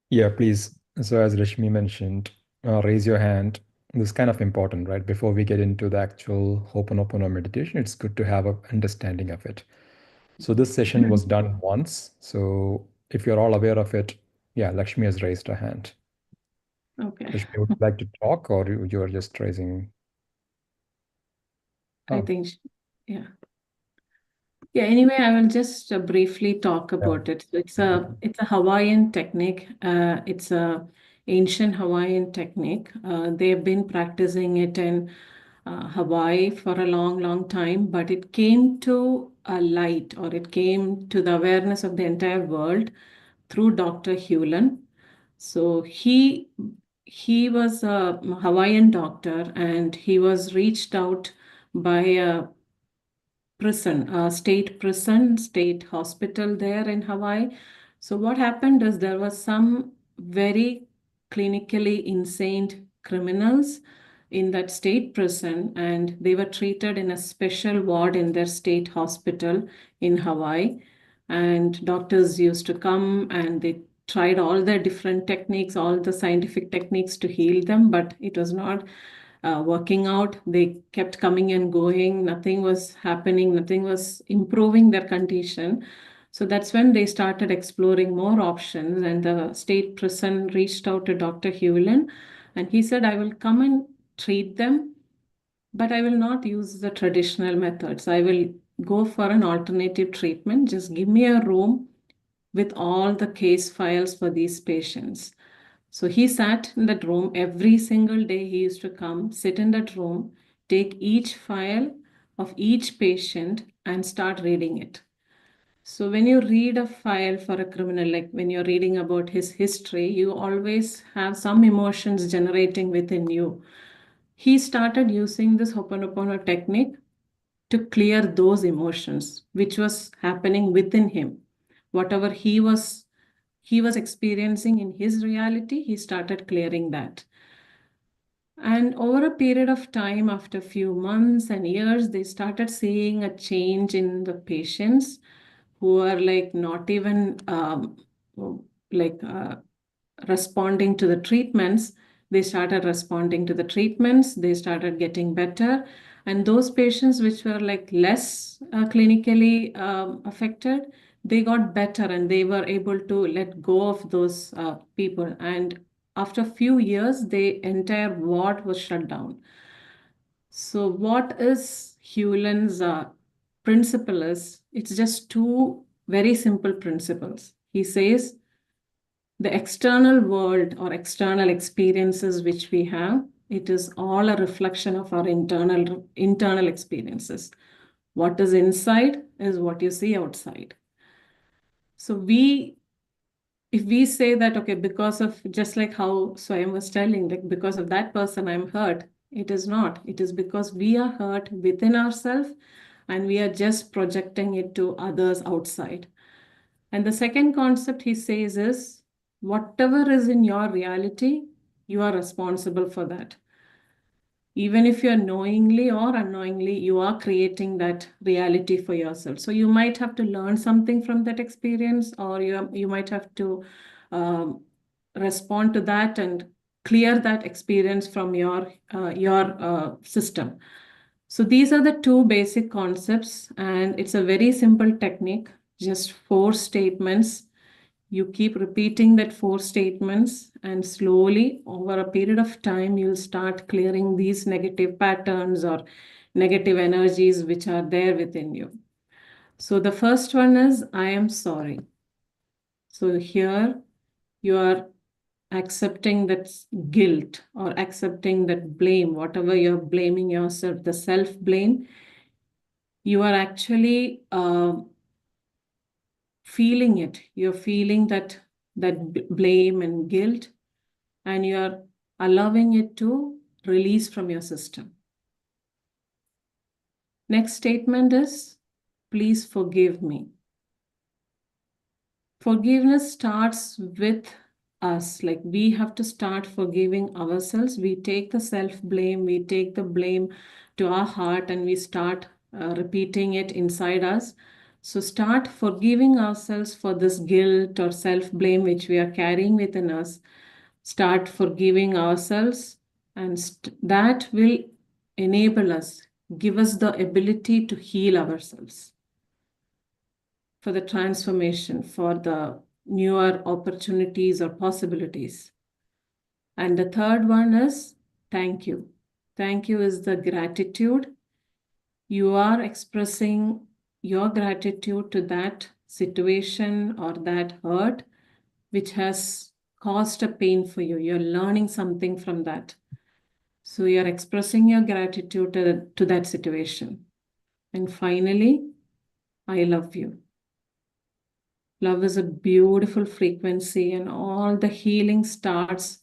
Yeah, please. So as Rashmi mentioned, raise your hand. This is kind of important, right? Before we get into the actual Ho'oponopono meditation, it's good to have an understanding of it. So this session was done once. So if you're all aware of it, yeah, Lakshmi has raised her hand. Okay. Lakshmi, would you like to talk, or you're just raising? I Oh, think, yeah. Yeah, anyway, I will just briefly talk yeah. about it. So it's a Hawaiian technique. It's a ancient Hawaiian technique. They've been practicing it in Hawaii for a long, long time, but it came to a light, or it came to the awareness of the entire world through Dr. Hewlin. So he was a Hawaiian doctor, and he was reached out by a state hospital there in Hawaii. So what happened is there was some very clinically insane criminals in that state prison, and they were treated in a special ward in their state hospital in Hawaii. And doctors used to come and they tried all the different techniques, all the scientific techniques to heal them, but it was not working out. They kept coming and going. Nothing was happening. Nothing was improving their condition. So that's when they started exploring more options. And the state prison reached out to Dr. Hewlin, and he said, I will come and treat them, but I will not use the traditional methods. I will go for an alternative treatment. Just give me a room with all the case files for these patients. So he sat in that room every single day. He used to come, sit in that room, take each file of each patient and start reading it. So when you read a file for a criminal, like when you're reading about his history, you always have some emotions generating within you. He started using this Ho'oponopono technique to clear those emotions, which was happening within him. Whatever he was experiencing in his reality, he started clearing that. And over a period of time, after a few months and years, they started seeing a change in the patients who are like not even like responding to the treatments. They started responding to the treatments. They started getting better. And those patients which were like less clinically affected, they got better and they were able to let go of those people. And after a few years, the entire ward was shut down. So what is Hewlin's principle is, it's just two very simple principles. He says the external world or external experiences which we have, it is all a reflection of our internal experiences. What is inside is what you see outside. So if we say that, okay, because of, just like how Swayam was telling, like because of that person I'm hurt, it is not. It is because we are hurt within ourselves, and we are just projecting it to others outside. And the second concept he says is whatever is in your reality, you are responsible for that. Even if you're knowingly or unknowingly, you are creating that reality for yourself. So you might have to learn something from that experience, or you might have to respond to that and clear that experience from your system. So these are the two basic concepts, and it's a very simple technique, just 4 statements. You keep repeating that 4 statements, and slowly over a period of time, you'll start clearing these negative patterns or negative energies which are there within you. So the first one is, I am sorry. So here you are accepting that guilt or accepting that blame, whatever you're blaming yourself, the self-blame, you are actually feeling it. You're feeling that blame and guilt, and you're allowing it to release from your system. Next statement is, please forgive me. Forgiveness starts with us. Like, we have to start forgiving ourselves. We take the self-blame, we take the blame to our heart, and we start repeating it inside us. So start forgiving ourselves for this guilt or self-blame which we are carrying within us. Start forgiving ourselves, and that will enable us, give us the ability to heal ourselves for the transformation, for the newer opportunities or possibilities. And the third one is thank you. Thank you is the gratitude. You are expressing your gratitude to that situation or that hurt which has caused a pain for you. You're learning something from that. So you're expressing your gratitude to that situation. And finally, I love you. Love is a beautiful frequency, and all the healing starts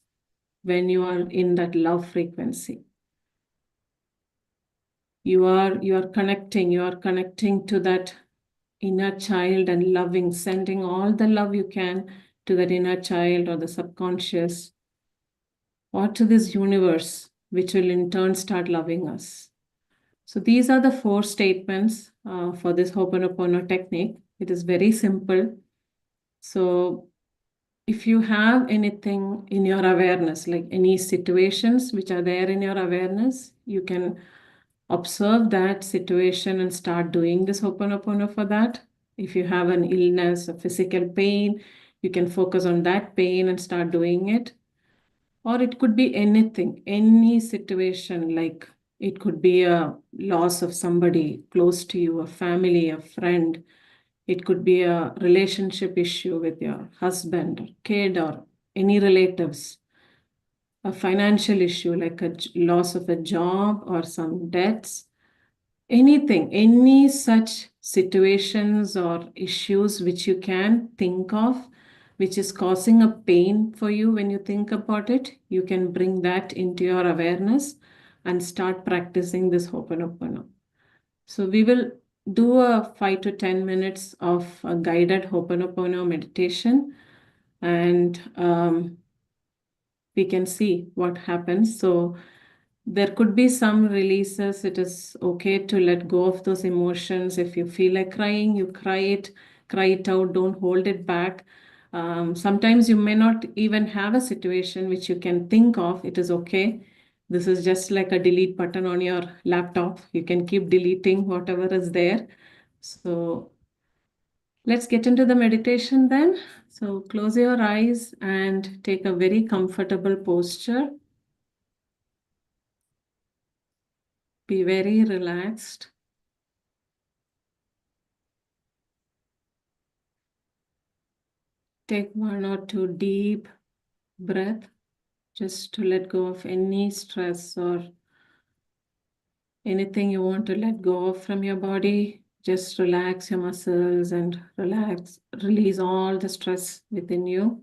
when you are in that love frequency. You are connecting to that inner child and loving, sending all the love you can to that inner child or the subconscious or to this universe, which will in turn start loving us. So these are the 4 statements for this Ho'oponopono technique. It is very simple. So if you have anything in your awareness, like any situations which are there in your awareness, you can observe that situation and start doing this Ho'oponopono for that. If you have an illness, a physical pain, you can focus on that pain and start doing it. Or it could be anything, any situation, like it could be a loss of somebody close to you, a family, a friend. It could be a relationship issue with your husband or kid or any relatives. A financial issue like a loss of a job or some debts. Anything, any such situations or issues which you can think of, which is causing a pain for you when you think about it, you can bring that into your awareness and start practicing this Ho'oponopono. So we will do a 5 to 10 minutes of a guided Ho'oponopono meditation, and we can see what happens. So there could be some releases. It is okay to let go of those emotions. If you feel like crying, you cry it out, don't hold it back. Sometimes you may not even have a situation which you can think of. It is okay. This is just like a delete button on your laptop. You can keep deleting whatever is there. So let's get into the meditation then. So close your eyes and take a very comfortable posture. Be very relaxed. Take 1 or 2 deep breaths just to let go of any stress or anything you want to let go of from your body. Just relax your muscles and release all the stress within you.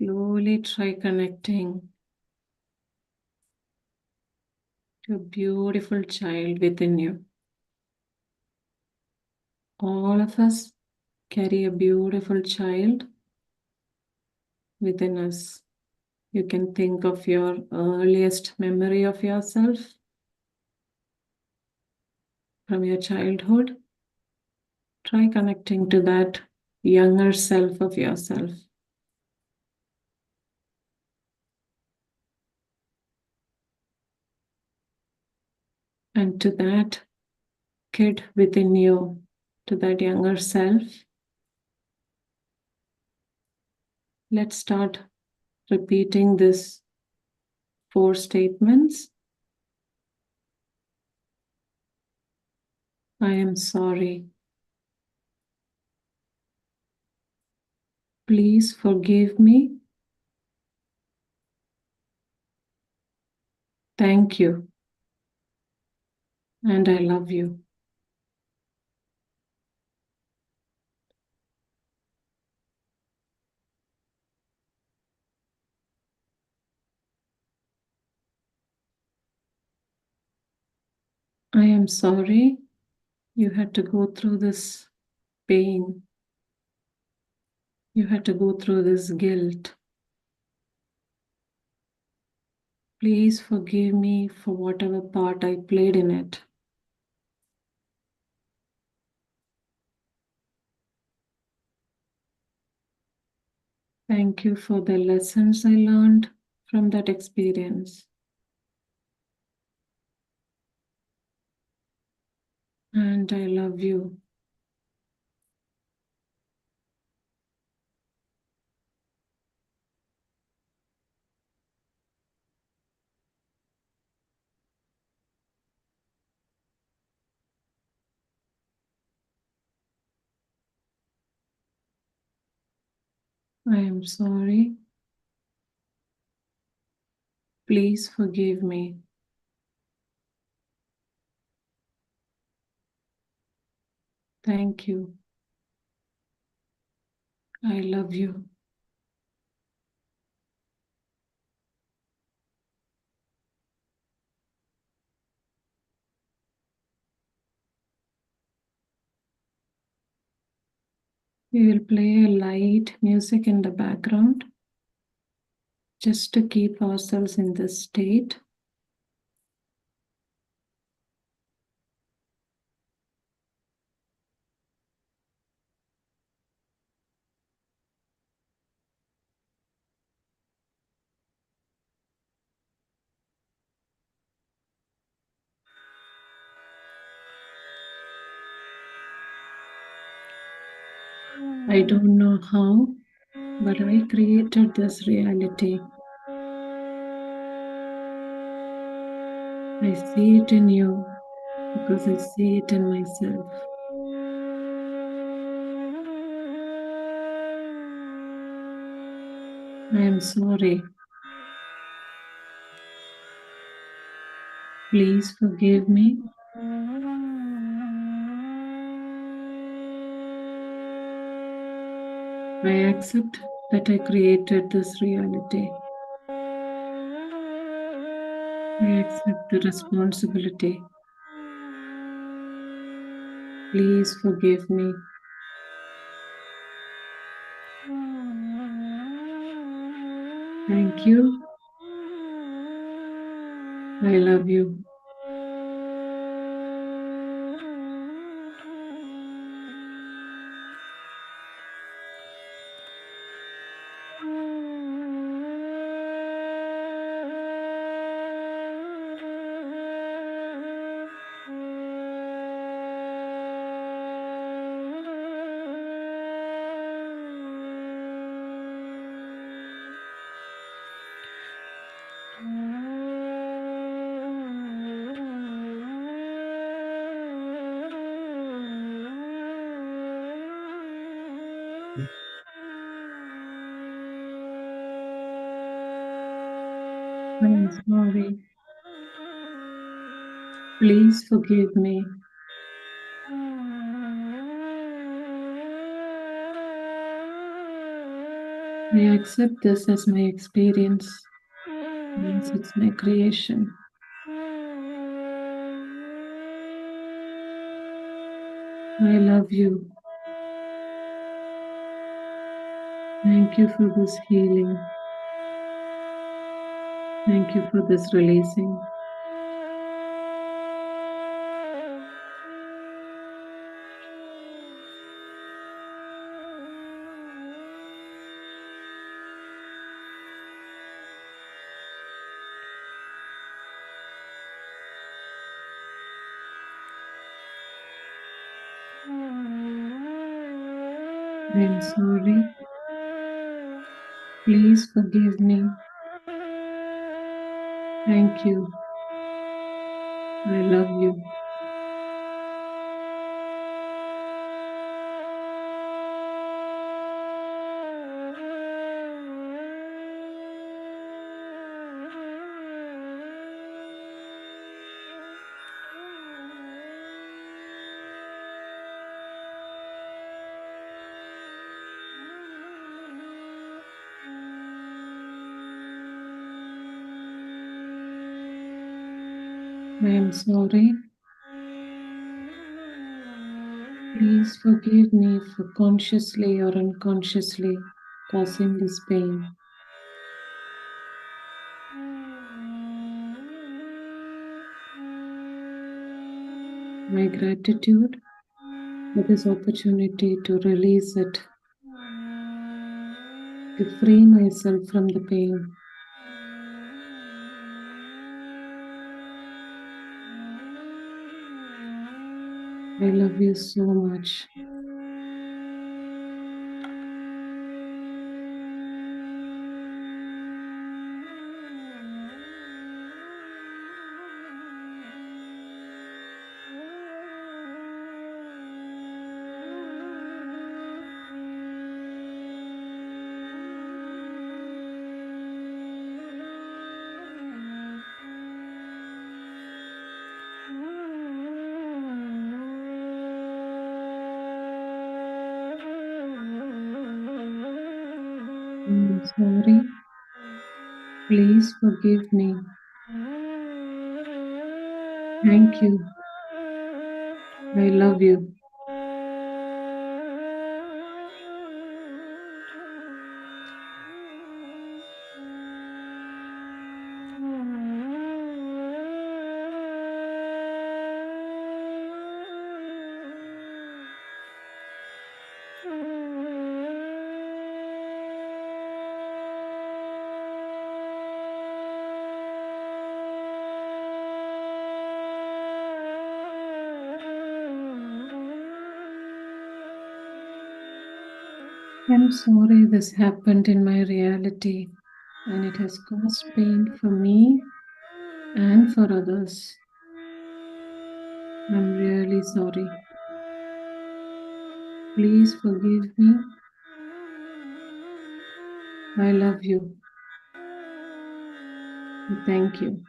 Slowly try connecting to a beautiful child within you. All of us carry a beautiful child within us. You can think of your earliest memory of yourself from your childhood. Try connecting to that younger self of yourself. And to that kid within you, to that younger self, let's start repeating this 4 statements. I am sorry. Please forgive me. Thank you. And I love you. I am sorry you had to go through this pain. You had to go through this guilt. Please forgive me for whatever part I played in it. Thank you for the lessons I learned from that experience. And I love you. I am sorry. Please forgive me. Thank you. I love you. We will play a light music in the background just to keep ourselves in this state. I don't know how, but I created this reality. I see it in you because I see it in myself. I am sorry. Please forgive me. I accept that I created this reality. I accept the responsibility. Please forgive me. Thank you. I love you. I am sorry. Please forgive me. I accept this as my experience, since it's my creation. I love you. Thank you for this healing. Thank you for this releasing. I am sorry. Please forgive me. Thank you. I love you. I am sorry. Please forgive me for consciously or unconsciously causing this pain. My gratitude for this opportunity to release it, to free myself from the pain. I love you so much. I'm sorry. Please forgive me. Thank you. I love you. I'm sorry this happened in my reality and it has caused pain for me and for others. I'm really sorry. Please forgive me. I love you. Thank you.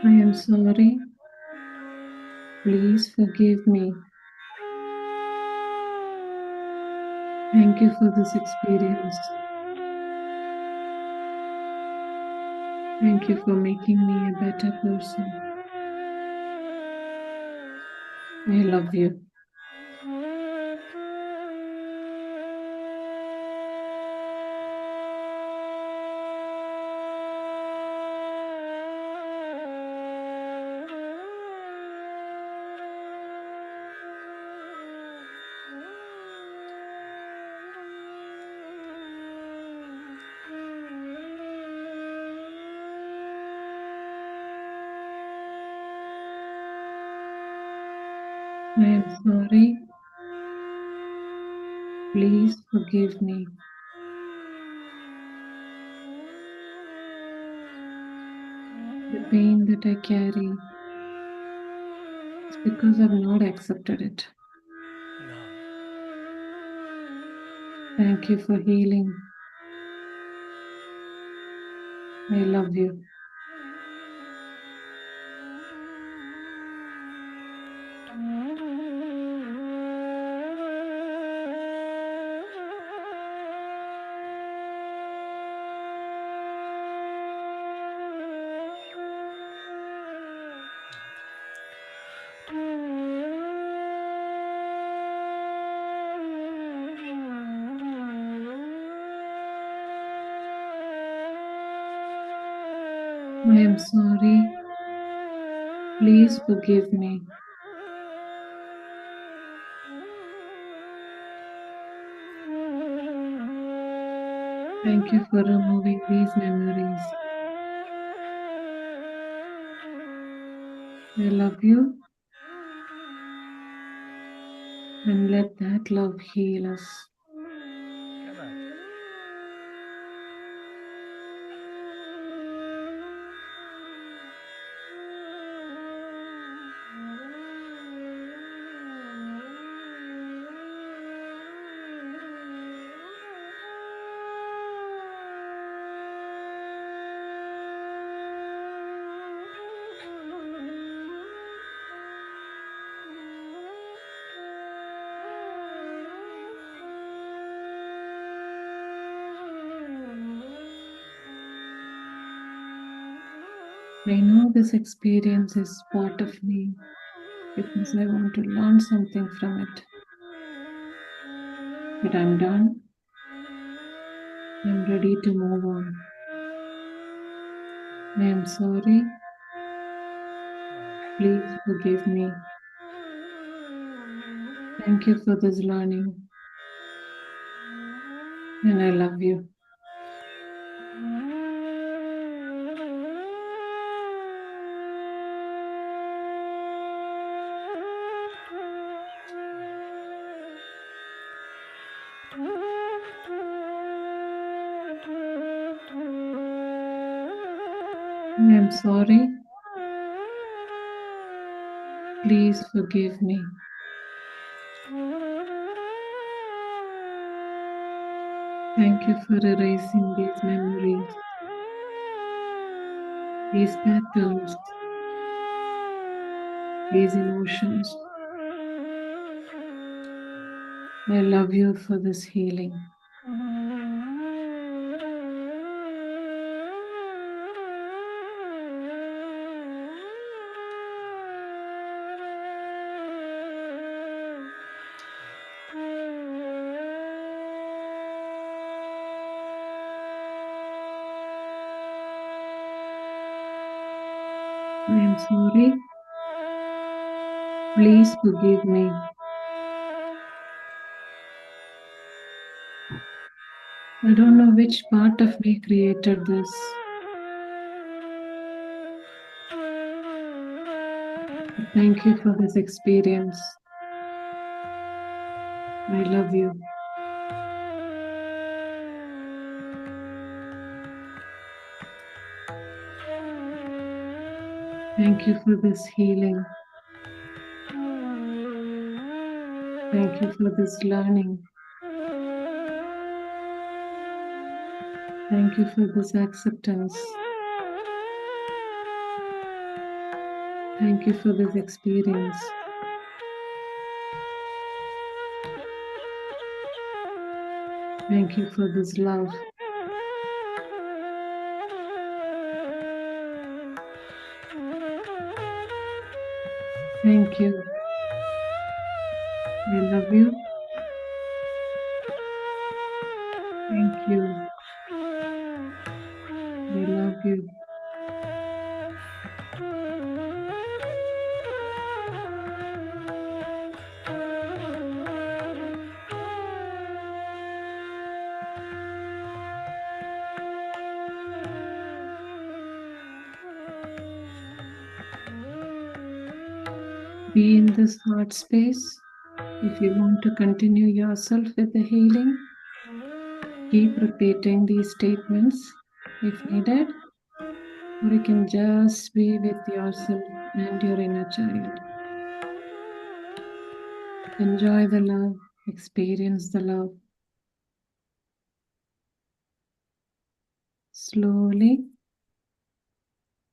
I am sorry. Please forgive me. Thank you for this experience. Thank you for making me a better person. I love you. I am sorry. Please forgive me. The pain that I carry is because I've not accepted it. Thank you for healing. I love you. I am sorry. Please forgive me. Thank you for removing these memories. I love you, and let that love heal us. I know this experience is part of me because I want to learn something from it. But I'm done. I'm ready to move on. I am sorry. Please forgive me. Thank you for this learning, and I love you. I am sorry. Please forgive me. Thank you for erasing these memories, these patterns, these emotions. I love you for this healing. I am sorry. Please forgive me. I don't know which part of me created this. But thank you for this experience. I love you. Thank you for this healing. Thank you for this learning. Thank you for this acceptance. Thank you for this experience. Thank you for this love. Thank you. I love you. Thank you. I love you. be in this heart space. If you want to continue yourself with the healing, keep repeating these statements if needed, or you can just be with yourself and your inner child. Enjoy the love, experience the love. Slowly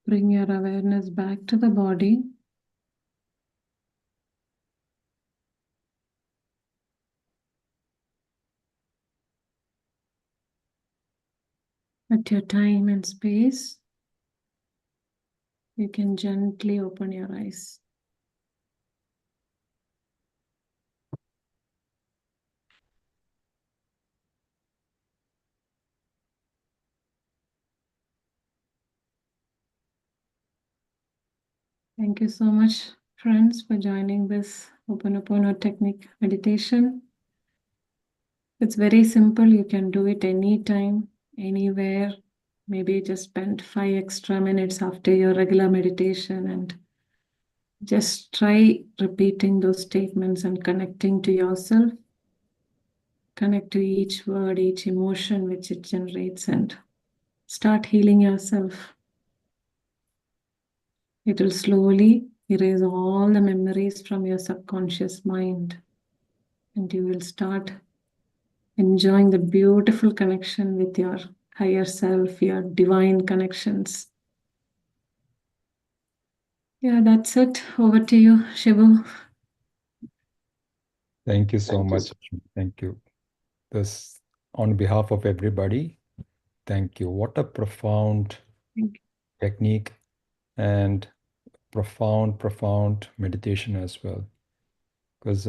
bring your awareness back to the body. At your time and space, you can gently open your eyes. Thank you so much, friends, for joining this Ho'oponopono technique meditation. It's very simple. You can do it anytime, anywhere. Maybe just spend 5 extra minutes after your regular meditation and just try repeating those statements and connecting to yourself. Connect to each word, each emotion which it generates, and start healing yourself. It will slowly erase all the memories from your subconscious mind, and you will start enjoying the beautiful connection with your higher self, your divine connections. Yeah, that's it. Over to you, Shivu. Thank you so much. Thank you. This, on behalf of everybody, thank you. What a profound Thank technique and profound meditation as well. Because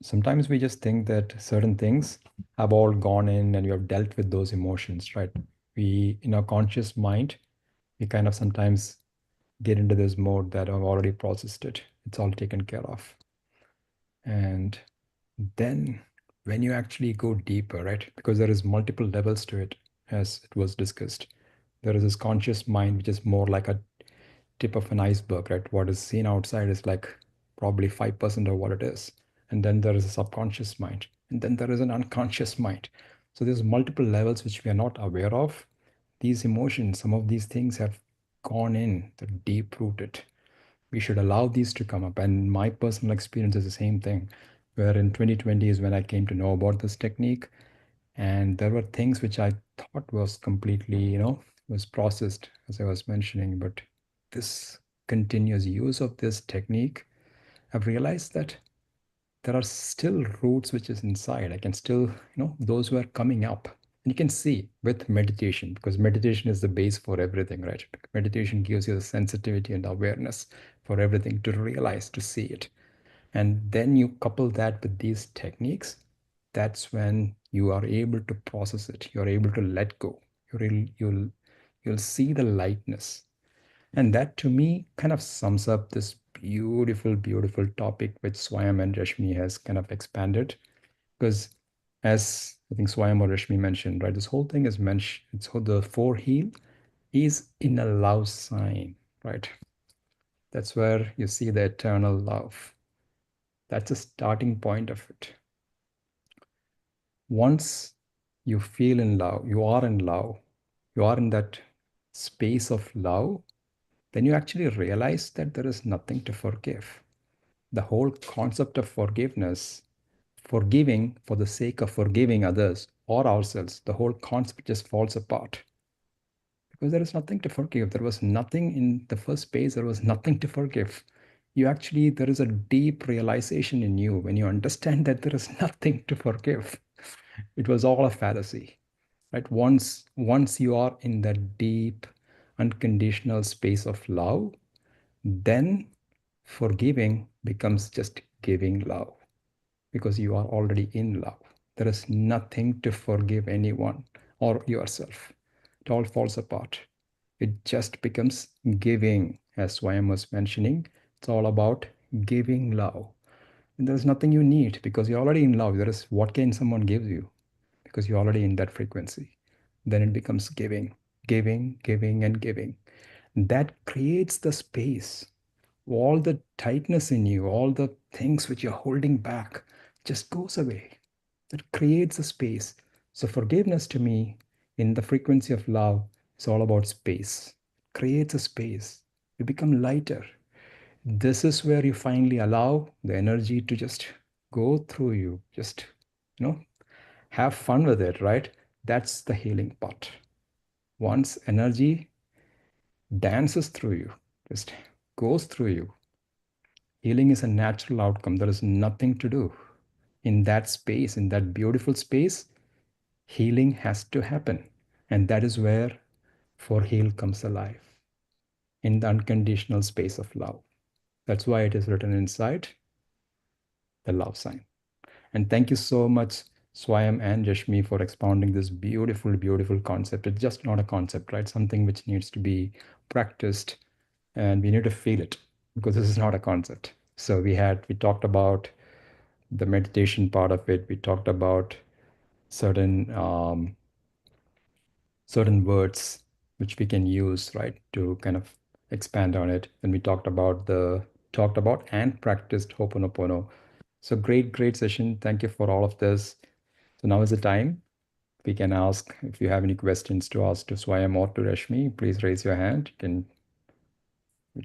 sometimes we just think that certain things have all gone in and we have dealt with those emotions, right? We, in our conscious mind, we kind of sometimes get into this mode that I've already processed it. It's all taken care of. And then when you actually go deeper, right? Because there is multiple levels to it, as it was discussed. There is this conscious mind, which is more like a tip of an iceberg, right? What is seen outside is like probably 5% of what it is. And then there is a subconscious mind. And then there is an unconscious mind. So there's multiple levels which we are not aware of. These emotions, some of these things have gone in, they're deep rooted. We should allow these to come up. And my personal experience is the same thing, where in 2020 is when I came to know about this technique. And there were things which I thought was completely, was processed, as I was mentioning. But this continuous use of this technique, I've realized that there are still roots which is inside. I can still, those who are coming up. And you can see with meditation, because meditation is the base for everything, right? Meditation gives you the sensitivity and awareness for everything to realize, to see it. And then you couple that with these techniques, that's when you are able to process it. You're able to let go. You'll see the lightness. And that to me kind of sums up this beautiful topic which Swayam and Rashmi has kind of expanded. Because as I think Swayam or Rashmi mentioned, right, this whole thing is mentioned, it's the four heel is in a love sign, right? That's where you see the eternal love. That's a starting point of it. Once you feel in love, you are in love, you are in that space of love, then you actually realize that there is nothing to forgive. The whole concept of forgiveness, forgiving for the sake of forgiving others or ourselves, the whole concept just falls apart. Because there is nothing to forgive. There was nothing in the first place, there was nothing to forgive. You actually, there is a deep realization in you when you understand that there is nothing to forgive. It was all a fallacy, right? Once you are in that deep, unconditional space of love, then forgiving becomes just giving love because you are already in love. There is nothing to forgive anyone or yourself. It all falls apart. It just becomes giving, as Swayam was mentioning. It's all about giving love. And there's nothing you need because you're already in love. There is what can someone give you because you're already in that frequency. Then it becomes giving, and giving. That creates the space all the tightness in you, all the things which you're holding back just goes away. That creates a space. So forgiveness to me in the frequency of love is all about space. Creates a space. You become lighter. This is where you finally allow the energy to just go through you. Just, have fun with it, right? That's the healing part. Once energy dances through you, just goes through you, healing is a natural outcome. There is nothing to do. In that space, in that beautiful space, healing has to happen. And that is where For Heal comes alive, in the unconditional space of love. That's why it is written inside the love sign. And thank you so much, Swayam and Jashmi, for expounding this beautiful, beautiful concept. It's just not a concept, right? Something which needs to be practiced, and we need to feel it, because this is not a concept. So we talked about the meditation part of it. We talked about certain certain words which we can use, right, to kind of expand on it. And we talked about and practiced Ho'oponopono. So great session. Thank you for all of this. So now is the time we can ask. If you have any questions to ask to Swayam or to Rashmi, please raise your hand. You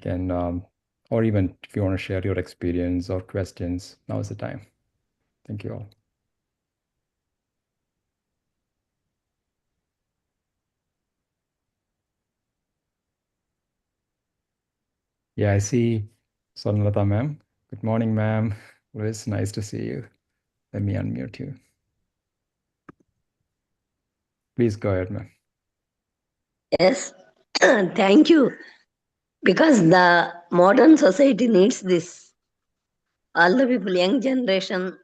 can or even if you want to share your experience or questions, now is the time. Thank you all. Yeah, I see Sonalata ma'am. Good morning, ma'am. Always nice to see you. Let me unmute you. Please go ahead, ma'am. Yes, thank you. Because the modern society needs this. All the people, young generation,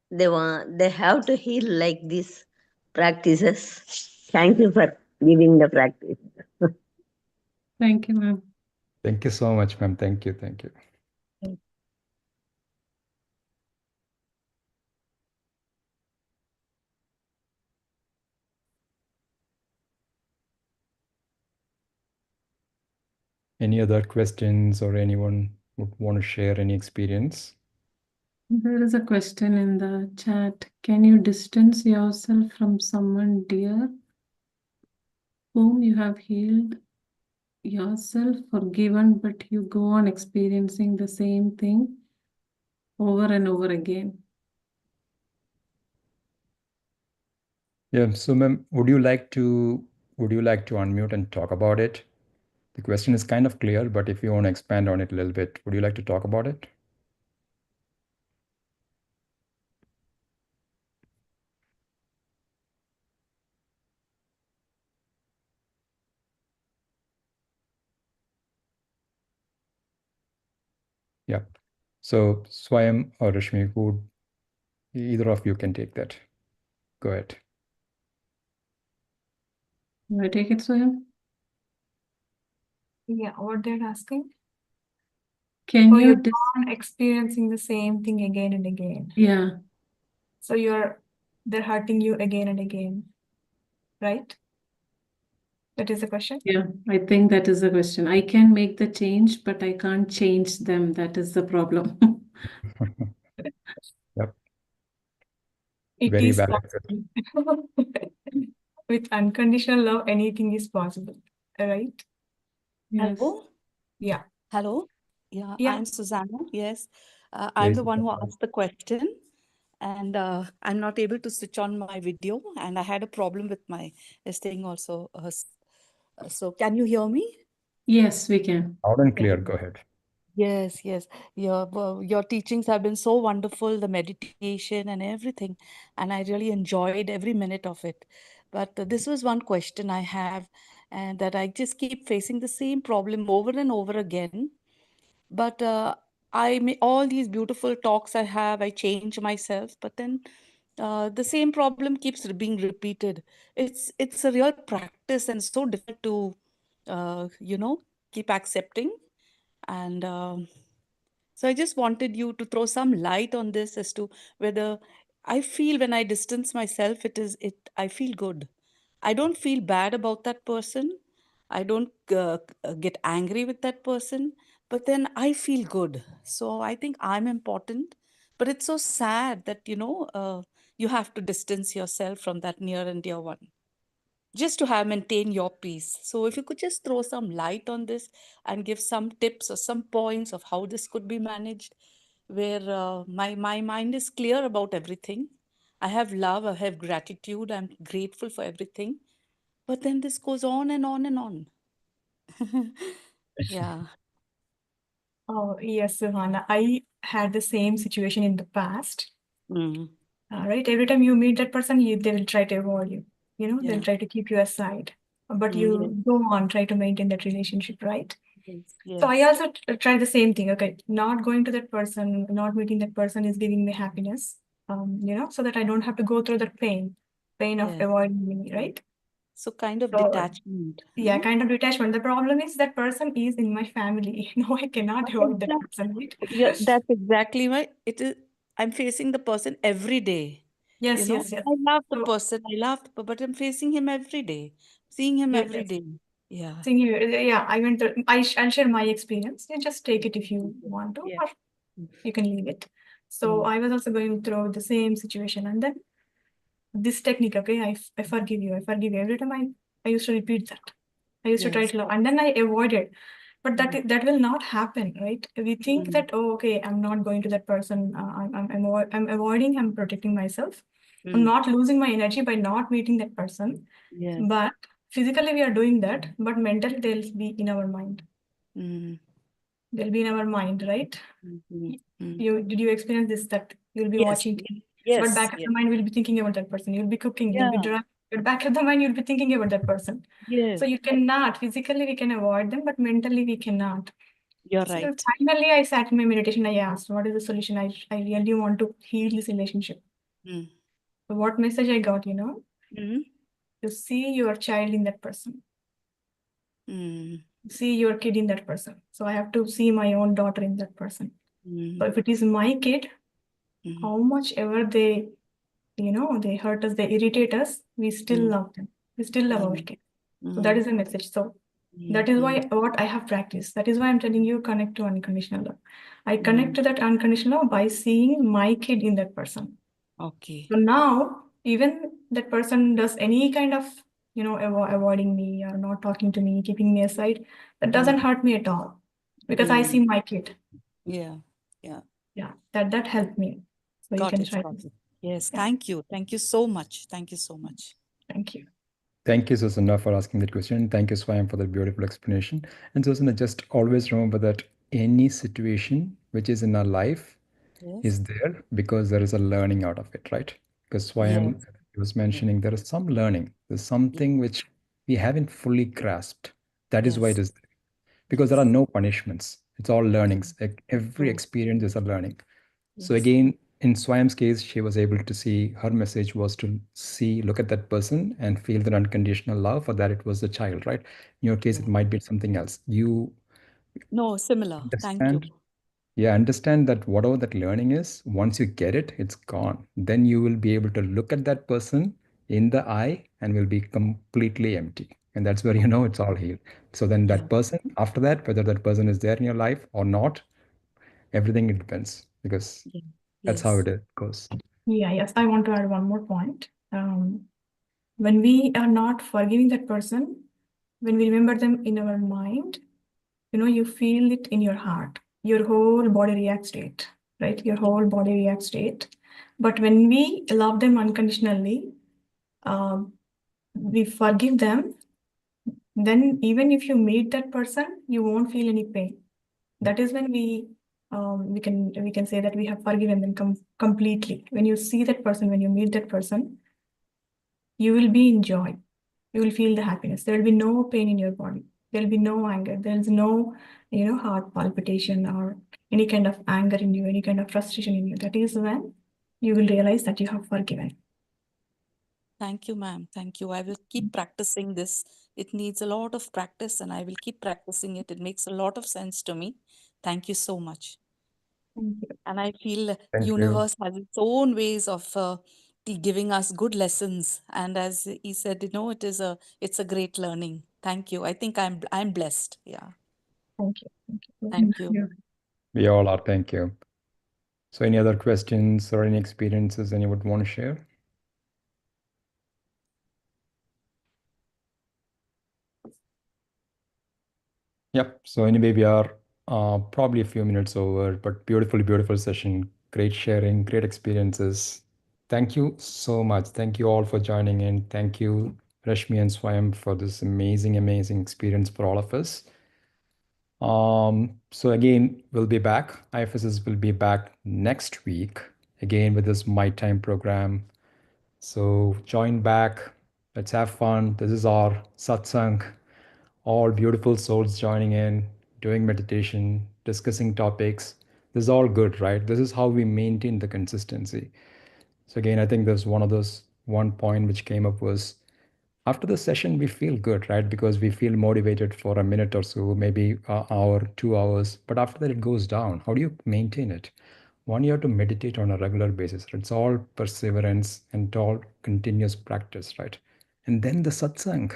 they have to heal like these practices. Thank you for giving the practice. Thank you, ma'am. Thank you so much, ma'am. Thank you. Thank you. Any other questions, or anyone would want to share any experience? There is a question in the chat. Can you distance yourself from someone dear whom you have healed yourself, forgiven, but you go on experiencing the same thing over and over again? Yeah. So, ma'am, would you like to unmute and talk about it? The question is kind of clear, but if you want to expand on it a little bit, would you like to talk about it? Yeah. So, Swayam or Rashmi, either of you can take that. Go ahead. You want to take it, Swayam? Yeah, what they're asking? Can Oh, you you're on experiencing the same thing again and again. Yeah. So they're hurting you again and again, right? That is the question? Yeah, I think that is the question. I can make the change, but I can't change them. That is the problem. Yep. It Very is valid. possible. With unconditional love, anything is possible, right? Yes. Hello? Yeah. Hello? Yeah, Yeah. I'm Susanna. Yes. I'm Raise the one your who hand. asked the question, and I'm not able to switch on my video, and I had a problem with my this thing also. So can you hear me? Yes, we can. Loud and Yeah. clear. Go ahead. Yes. Your teachings have been so wonderful, the meditation and everything, and I really enjoyed every minute of it. But this was one question I have, and that I just keep facing the same problem over and over again. But all these beautiful talks I have, I change myself, but then the same problem keeps being repeated. It's a real practice and so difficult to keep accepting. And so I just wanted you to throw some light on this as to whether I feel when I distance myself, I feel good. I don't feel bad about that person. I don't get angry with that person. but then I feel good. So I think I'm important. But it's so sad that, you have to distance yourself from that near and dear one just to have maintain your peace. So if you could just throw some light on this and give some tips or some points of how this could be managed, where my mind is clear about everything. I have love, I have gratitude, I'm grateful for everything. But then this goes on and on and on. Yeah. Oh, yes, Suhana. I had the same situation in the past. Mm. Right? Every time you meet that person, they will try to avoid you. They'll Yeah. try to keep you aside. But Yes. you go on, try to maintain that relationship, right? Yes. So I also tried the same thing. Okay, not going to that person, not meeting that person is giving me happiness. So that I don't have to go through that pain of Yes. avoiding me, right? So kind of So detachment. yeah, kind of detachment. The problem is that person is in my family. No, I cannot avoid that person, right? Yeah, that's exactly why it is. I'm facing the person every day. Yes, yes, yes. I love the So person, but I'm facing him every day, seeing him every yes. day. Yeah. Seeing you, yeah, I went to, I'll share my experience. You just take it if you want to, Yeah. or you can leave it. So I was also going through the same situation, and then this technique, okay, I forgive you, I forgive you. Every time I used to repeat that. I used to try Yes. to love, and then I avoided. But that will not happen, right? We think Mm. that, oh, okay, I'm not going to that person. I'm avoiding. I'm protecting myself. I'm Mm. not losing my energy by not meeting that person. Yes. But physically we are doing that, but mentally they'll be in our mind. Mm. They'll be in our mind, right? Mm. Mm. Did you experience this, that you'll be Yes. watching TV, but Yes. back of Yes. the mind will be thinking about that person. You'll be cooking, you'll be Yeah. driving, but back of the mind you'll be thinking about that person. Yes. So you cannot, physically we can avoid them, but mentally we cannot. You're So right. finally I sat in my meditation, I asked, what is the solution? I really want to heal this relationship. Mm. So what message I got, Mm. to see your child in that person. Mm. See your kid in that person. So I have to see my own daughter in that person. Mm. So if it is my kid, Mm. how much ever they, they hurt us, they irritate us, we still Mm. love them. We still love our Mm. kid. So that is the message. So Mm. that is why what I have practiced. That is why I'm telling you, connect to unconditional love. I connect to that unconditional love by seeing my kid in that person. Okay. So now, even that person does any kind of, avoiding me or not talking to me, keeping me aside, that doesn't hurt me at all because I see my kid. Yeah. Yeah. Yeah, that helped me. So you Got can it. try Got this. it. Yes. Yeah, Thank you. Thank you so much. Thank you so much. thank you. Thank you, Susanna, for asking that question. Thank you, Swayam, for that beautiful explanation. And Susanna, just always remember that any situation which is in our life Yes. is there because there is a learning out of it, right? Because Swayam Yes. was mentioning there is some learning, there's something which we haven't fully grasped. That is why it Yes. is there. Because there are no punishments. It's all learnings. Like every True. experience is a learning. So Yes. again, in Swayam's case, she was able to see, her message was to see, look at that person and feel that unconditional love. For that, it was the child, right? In your case, it might be something else. You No, similar. Thank you. understand, yeah, understand that whatever that learning is, once you get it, it's gone. Then you will be able to look at that person in the eye and will be completely empty. And that's where you know it's all healed. So then Yeah. that person, after that, whether that person is there in your life or not, everything it depends because Yeah. that's how Yes. it goes. Yeah, yes, I want to add one more point. When we are not forgiving that person, when we remember them in our mind, you feel it in your heart. Your whole body reacts to it, right? Your whole body reacts to it. But when we love them unconditionally, we forgive them, then even if you meet that person, you won't feel any pain. That is when we can say that we have forgiven them completely. When you see that person, when you meet that person, you will be in joy. You will feel the happiness. There will be no pain in your body. There will be no anger. There is no, heart palpitation or any kind of anger in you, any kind of frustration in you. That is when you will realize that you have forgiven. Thank you, ma'am. Thank you. I will keep practicing this. It needs a lot of practice, and I will keep practicing it. It makes a lot of sense to me. Thank you so much. Thank you. And I feel Thank you. universe has its own ways of giving us good lessons. And as he said, it's a great learning. Thank you. I think I'm blessed. Yeah. Thank you. Thank you. Thank you. We all are. Thank you. So any other questions or any experiences anyone would want to share? Yep. So anyway, we are probably a few minutes over, but beautiful session. Great sharing, great experiences. Thank you so much. Thank you all for joining in. Thank you, Rashmi and Swayam, for this amazing experience for all of us. So again, we'll be back. IFSS will be back next week again with this My Time program. So join back. Let's have fun. This is our satsang. All beautiful souls joining in, doing meditation, discussing topics. This is all good, right? This is how we maintain the consistency. So again, I think there's one point which came up was after the session, we feel good, right? Because we feel motivated for a minute or so, maybe an hour, 2 hours. But after that, it goes down. How do you maintain it? One, you have to meditate on a regular basis. It's all perseverance and all continuous practice, right? And then the satsang.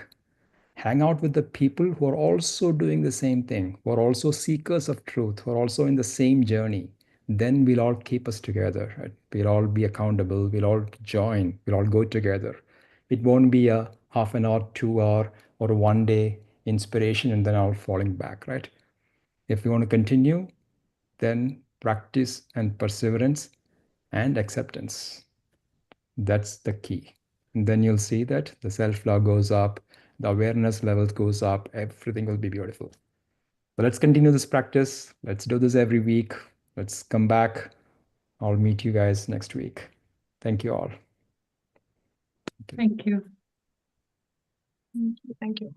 Hang out with the people who are also doing the same thing, who are also seekers of truth, who are also in the same journey. Then we'll all keep us together, right? We'll all be accountable. We'll all join. We'll all go together. It won't be a half an hour, 2 hour, or a 1 day inspiration and then all falling back, right? If we want to continue, then practice and perseverance and acceptance. That's the key. And then you'll see that the self-love goes up, the awareness levels goes up, everything will be beautiful. But let's continue this practice. Let's do this every week. Let's come back. I'll meet you guys next week. Thank you all. Thank you. Thank you.